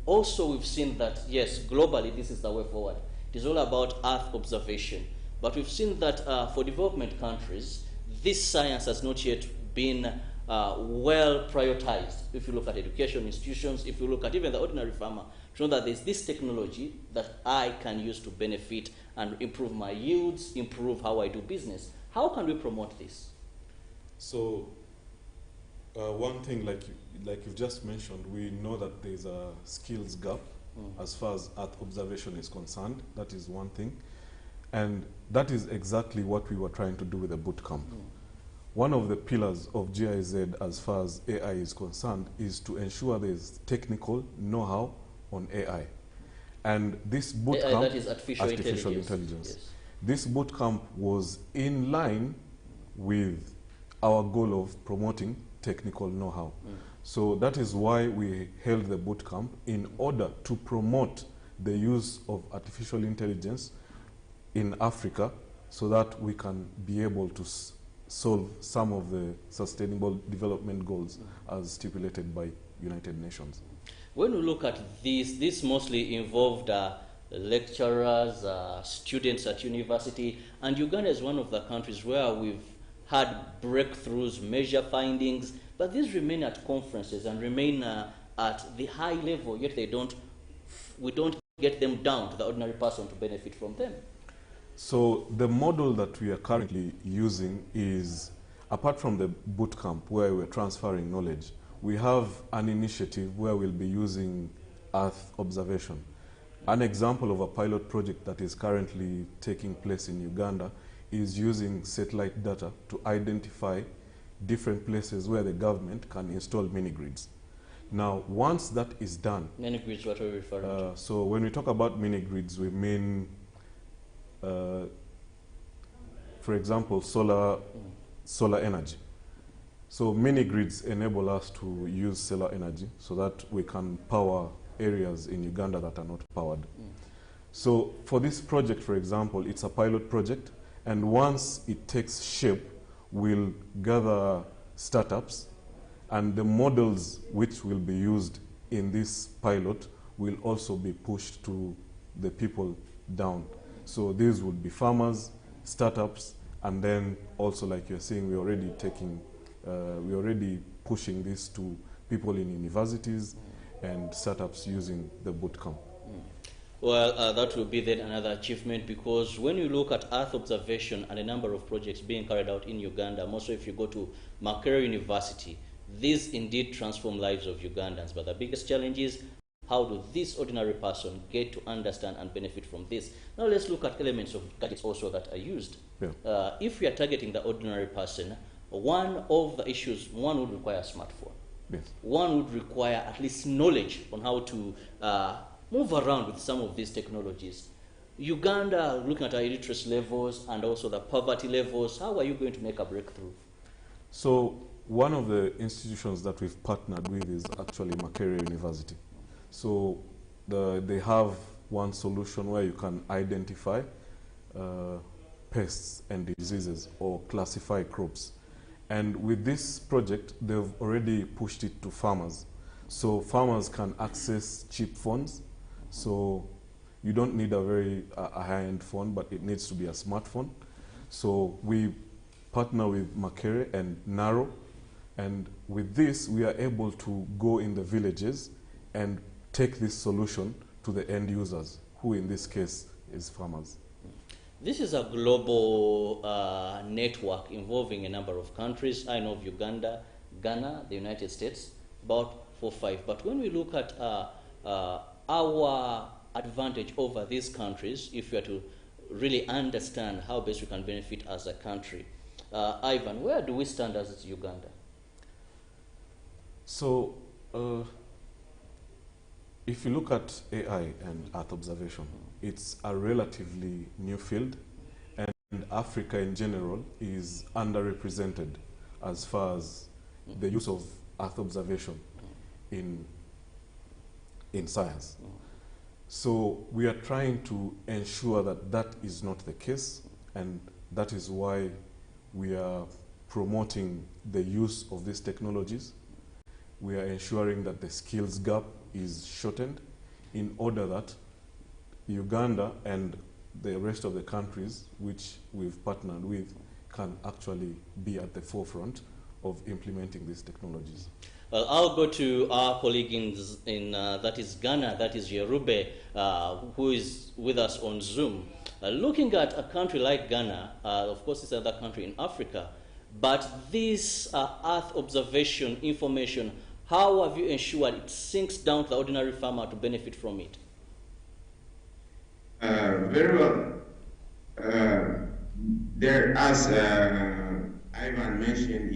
Also, we've seen that, yes, globally, this is the way forward. It is all about Earth observation. But we've seen that for development countries, this science has not yet been well prioritized. If you look at education institutions, if you look at even the ordinary farmer, to know that there's this technology that I can use to benefit and improve my yields, improve how I do business. How can we promote this? So one thing, like you've just mentioned, we know that there's a skills gap as far as Earth observation is concerned. That is one thing. And that is exactly what we were trying to do with the bootcamp. One of the pillars of GIZ as far as AI is concerned is to ensure there's technical know-how on AI. And this bootcamp, that is artificial intelligence. Yes. This bootcamp was in line with our goal of promoting technical know-how. So that is why we held the bootcamp, in order to promote the use of artificial intelligence in Africa, so that we can be able to solve some of the sustainable development goals as stipulated by United Nations. When we look at this mostly involved lecturers, students at university, and Uganda is one of the countries where we've had breakthroughs, major findings, but these remain at conferences and remain at the high level, yet we don't get them down to the ordinary person to benefit from them. So the model that we are currently using is, apart from the bootcamp where we're transferring knowledge, we have an initiative where we'll be using Earth observation. An example of a pilot project that is currently taking place in Uganda is using satellite data to identify different places where the government can install mini-grids. Now, once that is done... Mini-grids, what are we referring to? So when we talk about mini-grids, we mean, for example, solar energy. So mini-grids enable us to use solar energy so that we can power areas in Uganda that are not powered. So for this project, for example, it's a pilot project, and once it takes shape, we'll gather startups, and the models which will be used in this pilot will also be pushed to the people down. So these would be farmers, startups, and then also, like you're saying, we're already pushing this to people in universities and startups using the bootcamp. Well, that will be then another achievement, because when you look at Earth observation and a number of projects being carried out in Uganda, mostly if you go to Makerere University, these indeed transform lives of Ugandans. But the biggest challenge is, how do this ordinary person get to understand and benefit from this? Now let's look at elements of gadgets also that are used. Yeah. If we are targeting the ordinary person, one of the issues, one would require a smartphone. Yes. One would require at least knowledge on how to move around with some of these technologies. Uganda, looking at our illiteracy levels and also the poverty levels, how are you going to make a breakthrough? So one of the institutions that we've partnered with is actually Makerere University. So they have one solution where you can identify pests and diseases or classify crops. And with this project, they've already pushed it to farmers. So farmers can access cheap phones. So you don't need a very high-end phone, but it needs to be a smartphone. So we partner with Makerere and Naro. And with this, we are able to go in the villages and take this solution to the end users, who in this case is farmers. This is a global network involving a number of countries. I know of Uganda, Ghana, the United States, about 4 or 5. But when we look at our advantage over these countries, if we are to really understand how best we can benefit as a country, Ivan, where do we stand as Uganda? So, if you look at AI and Earth observation, it's a relatively new field, and Africa in general is underrepresented as far as the use of Earth observation in science. So we are trying to ensure that that is not the case, and that is why we are promoting the use of these technologies. We are ensuring that the skills gap is shortened in order that Uganda and the rest of the countries which we've partnered with can actually be at the forefront of implementing these technologies. Well, I'll go to our colleague in that is Ghana, that is Yerube, who is with us on Zoom. Looking at a country like Ghana, of course it's another country in Africa, but this Earth observation information, how have you ensured it sinks down to the ordinary farmer to benefit from it? Very well. There, as Ivan mentioned,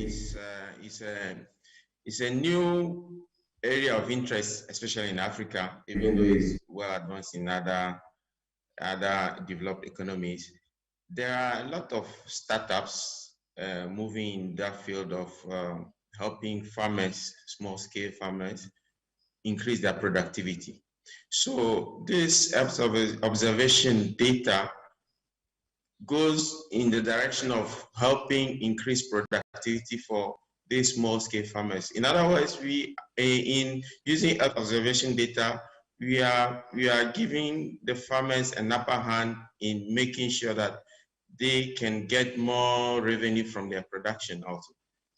it's a new area of interest, especially in Africa, even though it's well advanced in other developed economies. There are a lot of startups moving in that field of helping farmers, small-scale farmers, increase their productivity. So this observation data goes in the direction of helping increase productivity for these small-scale farmers. In other words, in using Earth observation data, we are giving the farmers an upper hand in making sure that they can get more revenue from their production also,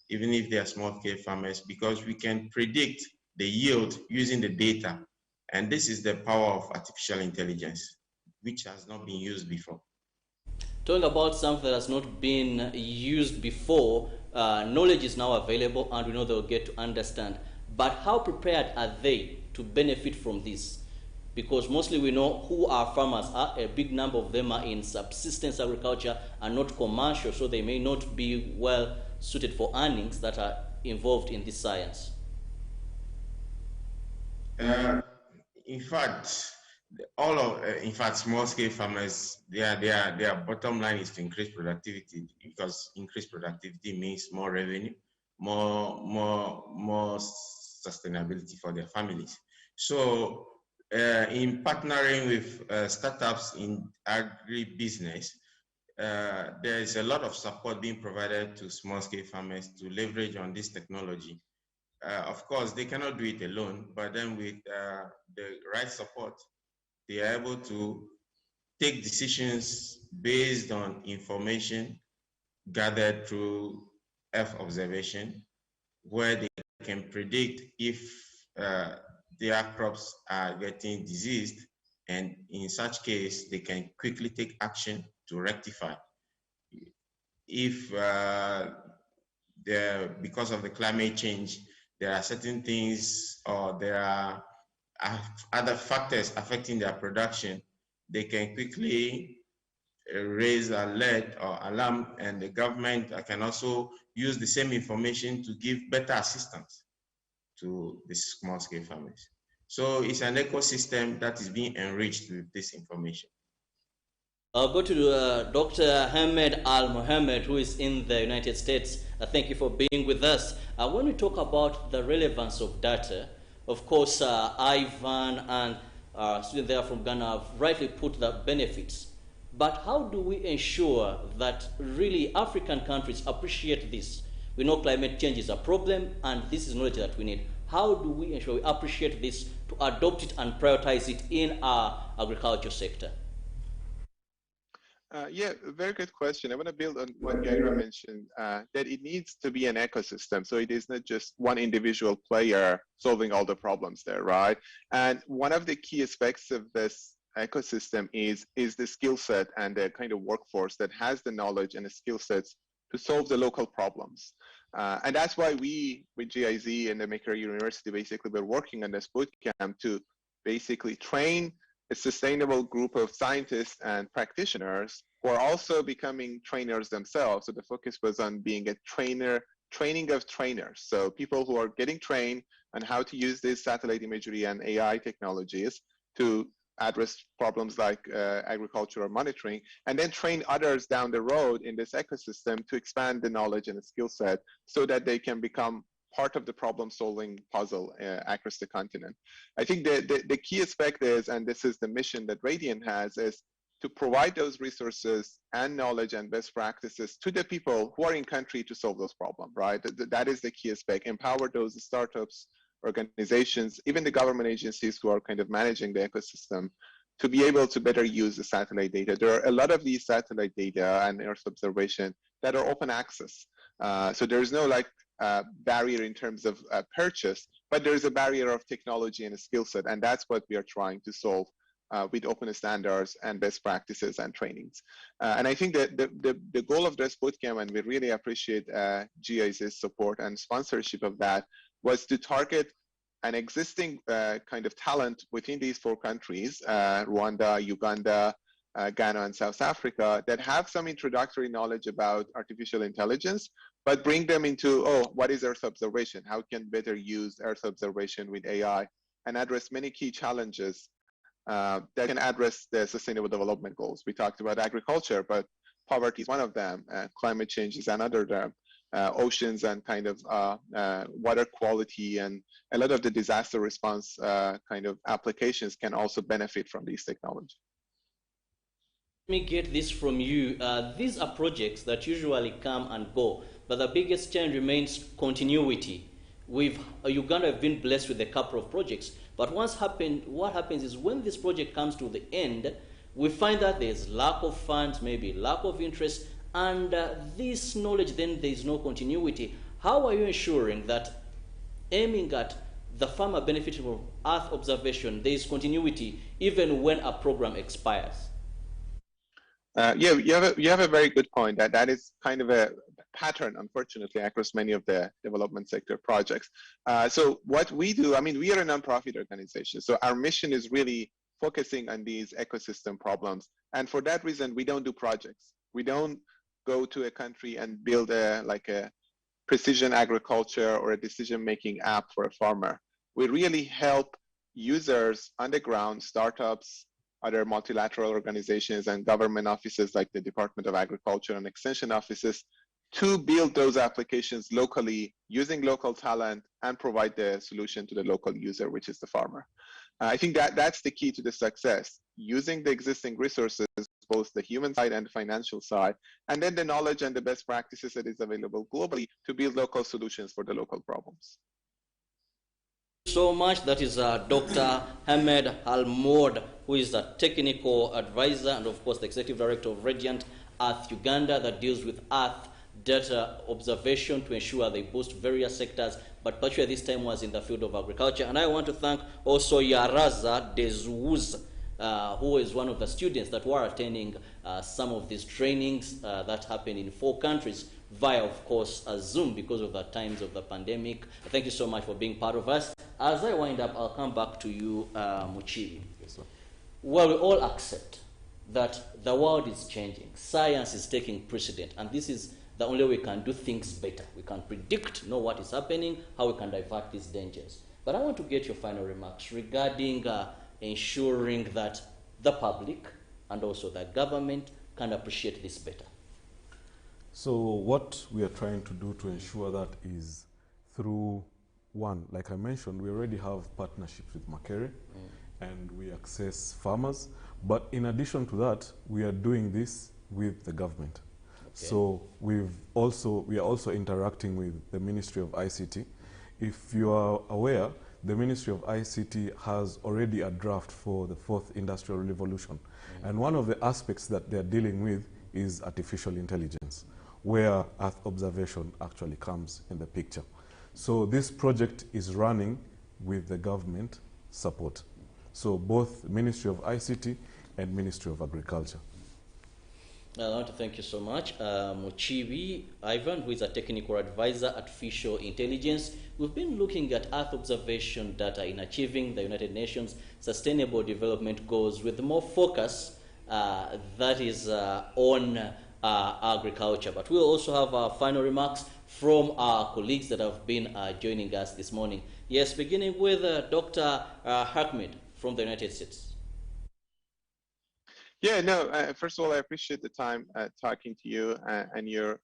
even if they are small-scale farmers, because we can predict the yield using the data. And this is the power of artificial intelligence, which has not been used before. Talking about something that has not been used before, knowledge is now available and we know they'll get to understand. But how prepared are they to benefit from this? Because mostly we know who our farmers are. A big number of them are in subsistence agriculture and not commercial, so they may not be well suited for earnings that are involved in this science. In fact, small-scale farmers, their bottom line is to increase productivity, because increased productivity means more revenue, more sustainability for their families. So, in partnering with startups in agribusiness, there is a lot of support being provided to small-scale farmers to leverage on this technology. Of course, they cannot do it alone, but then with the right support, they are able to take decisions based on information gathered through Earth observation, where they can predict if their crops are getting diseased, and in such case, they can quickly take action to rectify. If because of the climate change, there are certain things, or there are other factors affecting their production, they can quickly raise alert or alarm, and the government can also use the same information to give better assistance to the small-scale farmers. So it's an ecosystem that is being enriched with this information. I'll go to Dr. Hamed Al-Mohamed, who is in the United States. Thank you for being with us. When we talk about the relevance of data, of course, Ivan and students there from Ghana have rightly put the benefits. But how do we ensure that really African countries appreciate this? We know climate change is a problem, and this is knowledge that we need. How do we ensure we appreciate this to adopt it and prioritize it in our agriculture sector? Yeah, very good question. I want to build on what Gaira mentioned, that it needs to be an ecosystem. So it is not just one individual player solving all the problems there, right? And one of the key aspects of this ecosystem is the skill set and the kind of workforce that has the knowledge and the skill sets to solve the local problems. And that's why we, with GIZ and the Maker University, basically we're working on this bootcamp to basically train a sustainable group of scientists and practitioners who are also becoming trainers themselves. So the focus was on being a training of trainers. So people who are getting trained on how to use these satellite imagery and AI technologies to address problems like agricultural monitoring, and then train others down the road in this ecosystem to expand the knowledge and the skill set so that they can become part of the problem-solving puzzle across the continent. I think the key aspect is, and this is the mission that Radiant has, is to provide those resources and knowledge and best practices to the people who are in country to solve those problems, right? That is the key aspect. Empower those startups, organizations, even the government agencies who are kind of managing the ecosystem to be able to better use the satellite data. There are a lot of these satellite data and Earth observation that are open access. So there's no like barrier in terms of purchase, but there is a barrier of technology and a skill set, and that's what we are trying to solve with open standards and best practices and trainings. And I think that the goal of this bootcamp, and we really appreciate GIS's support and sponsorship of that, was to target an existing kind of talent within these 4 countries, Rwanda, Uganda, Ghana, and South Africa, that have some introductory knowledge about artificial intelligence, but bring them into, what is Earth observation? How can better use Earth observation with AI, and address many key challenges that can address the Sustainable Development Goals. We talked about agriculture, but poverty is one of them. Climate change is another. Oceans and kind of water quality, and a lot of the disaster response kind of applications can also benefit from these technologies. Let me get this from you. These are projects that usually come and go, but the biggest challenge remains continuity. Uganda have been blessed with a couple of projects, but what happens is when this project comes to the end, we find that there's lack of funds, maybe lack of interest, and this knowledge, then there is no continuity. How are you ensuring that aiming at the farmer benefiting from Earth observation, there is continuity even when a program expires? Yeah, you have a very good point. That is kind of a pattern, unfortunately, across many of the development sector projects. So what we do, I mean, we are a nonprofit organization, so our mission is really focusing on these ecosystem problems. And for that reason, we don't do projects. We don't go to a country and build like a precision agriculture or a decision-making app for a farmer. We really help users on the ground, startups, other multilateral organizations, and government offices like the Department of Agriculture and Extension offices to build those applications locally using local talent and provide the solution to the local user, which is the farmer. I think that's the key to the success, using the existing resources, both the human side and the financial side, and then the knowledge and the best practices that is available globally to build local solutions for the local problems. So much. That is Dr. Hamed Almord, who is a technical advisor and of course the executive director of Radiant Earth Uganda, that deals with Earth data observation to ensure they boost various sectors, but particularly this time was in the field of agriculture. And I want to thank also Yaraza Dezuuz, who is one of the students that were attending some of these trainings that happen in 4 countries via, of course, Zoom because of the times of the pandemic. Thank you so much for being part of us. As I wind up, I'll come back to you, Muchibi. Yes, sir. Well, we all accept that the world is changing. Science is taking precedent, and this is the only way we can do things better. We can predict, know what is happening, how we can divert these dangers. But I want to get your final remarks regarding ensuring that the public and also the government can appreciate this better. So what we are trying to do to ensure that is through, one, like I mentioned, we already have partnerships with Makere, and we access farmers. But in addition to that, we are doing this with the government. Okay. So we are also interacting with the Ministry of ICT. If you are aware, the Ministry of ICT has already a draft for the 4th Industrial Revolution. And one of the aspects that they're dealing with is artificial intelligence, where Earth observation actually comes in the picture. So this project is running with the government support. So both Ministry of ICT and Ministry of Agriculture. I want to thank you so much. Muchibi Ivan, who is a technical advisor at Artificial Intelligence. We've been looking at Earth observation data in achieving the United Nations Sustainable Development Goals with more focus that is on agriculture. But we'll also have our final remarks from our colleagues that have been joining us this morning. Yes, beginning with Dr. Ahmed from the United States. Yeah, no, first of all, I appreciate the time talking to you and your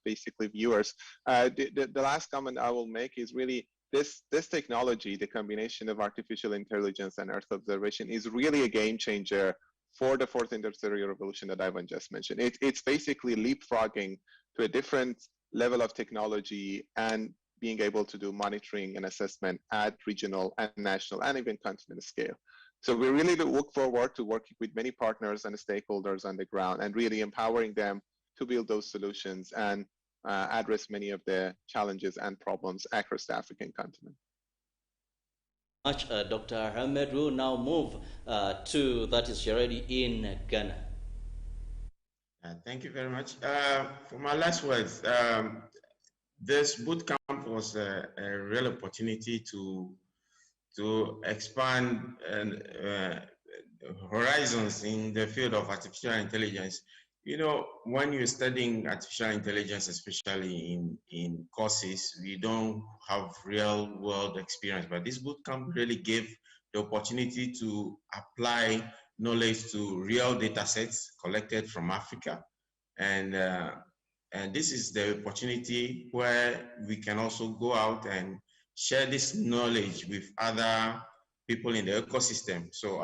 basically viewers. The last comment I will make is really this technology, the combination of artificial intelligence and Earth observation, is really a game changer for the 4th Industrial Revolution that Ivan just mentioned. It's basically leapfrogging to a different level of technology and being able to do monitoring and assessment at regional and national and even continental scale. So we really look forward to working with many partners and stakeholders on the ground and really empowering them to build those solutions. And address many of the challenges and problems across the African continent. Much, Dr. Ahmed. We'll now move to that is already in Ghana. Thank you very much. For my last words, this boot camp was a real opportunity to expand horizons in the field of artificial intelligence. You know, when you're studying artificial intelligence, especially in courses, we don't have real world experience, but this bootcamp really gave the opportunity to apply knowledge to real data sets collected from Africa. And this is the opportunity where we can also go out and share this knowledge with other people in the ecosystem, so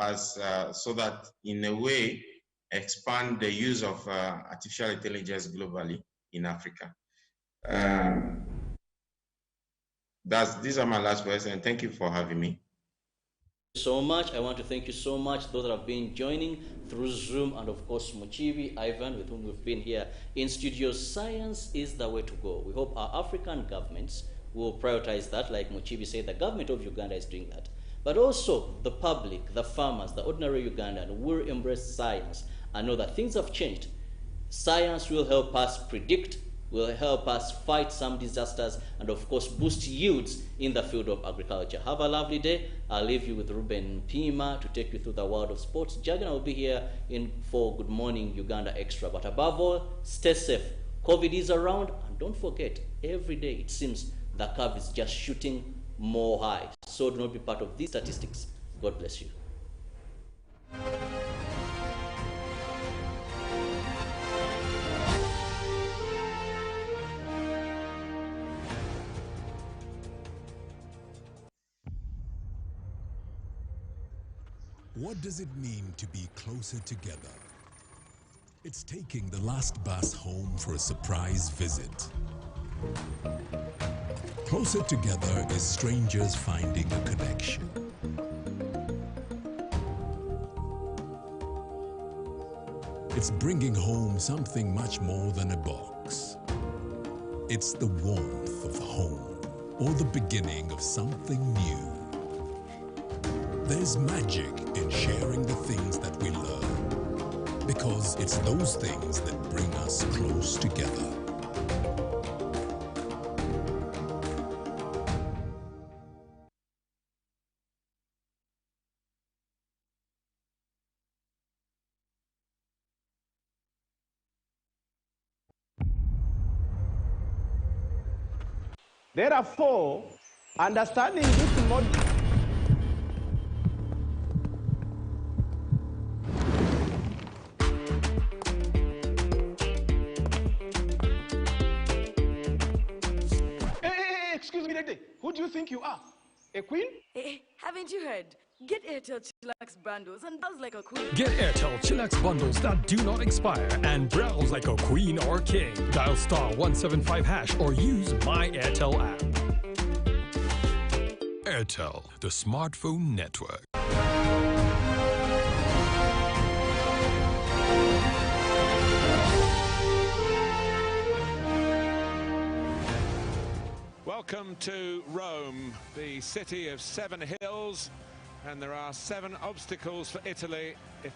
that in a way expand the use of artificial intelligence globally in Africa. These are my last words, and thank you for having me. So much. I want to thank you so much, those that have been joining through Zoom, and of course Muchibi, Ivan, with whom we've been here in studio. Science is the way to go. We hope our African governments will prioritize that. Like Muchibi said, the government of Uganda is doing that. But also the public, the farmers, the ordinary Ugandan will embrace science and know that things have changed. Science will help us predict, will help us fight some disasters, and of course boost yields in the field of agriculture. Have a lovely day. I'll leave you with Ruben Pima to take you through the world of sports. Jagana will be here for Good Morning Uganda Extra. But above all, stay safe. COVID is around, and don't forget, every day it seems the curve is just shooting more high. So do not be part of these statistics. God bless you. What does it mean to be closer together? It's taking the last bus home for a surprise visit. Closer together is strangers finding a connection. It's bringing home something much more than a box. It's the warmth of home, or the beginning of something new. There's magic in sharing the things that we love, because it's those things that bring us close together. Therefore, understanding this model. Excuse me, lady. Who do you think you are? A queen? Hey, haven't you heard? Get Airtel Chillax bundles and browse like a queen. Get Airtel Chillax bundles that do not expire and browse like a queen or king. Dial *175# or use My Airtel app. Airtel, the smartphone network. Welcome to Rome, the city of 7 hills, and there are 7 obstacles for Italy if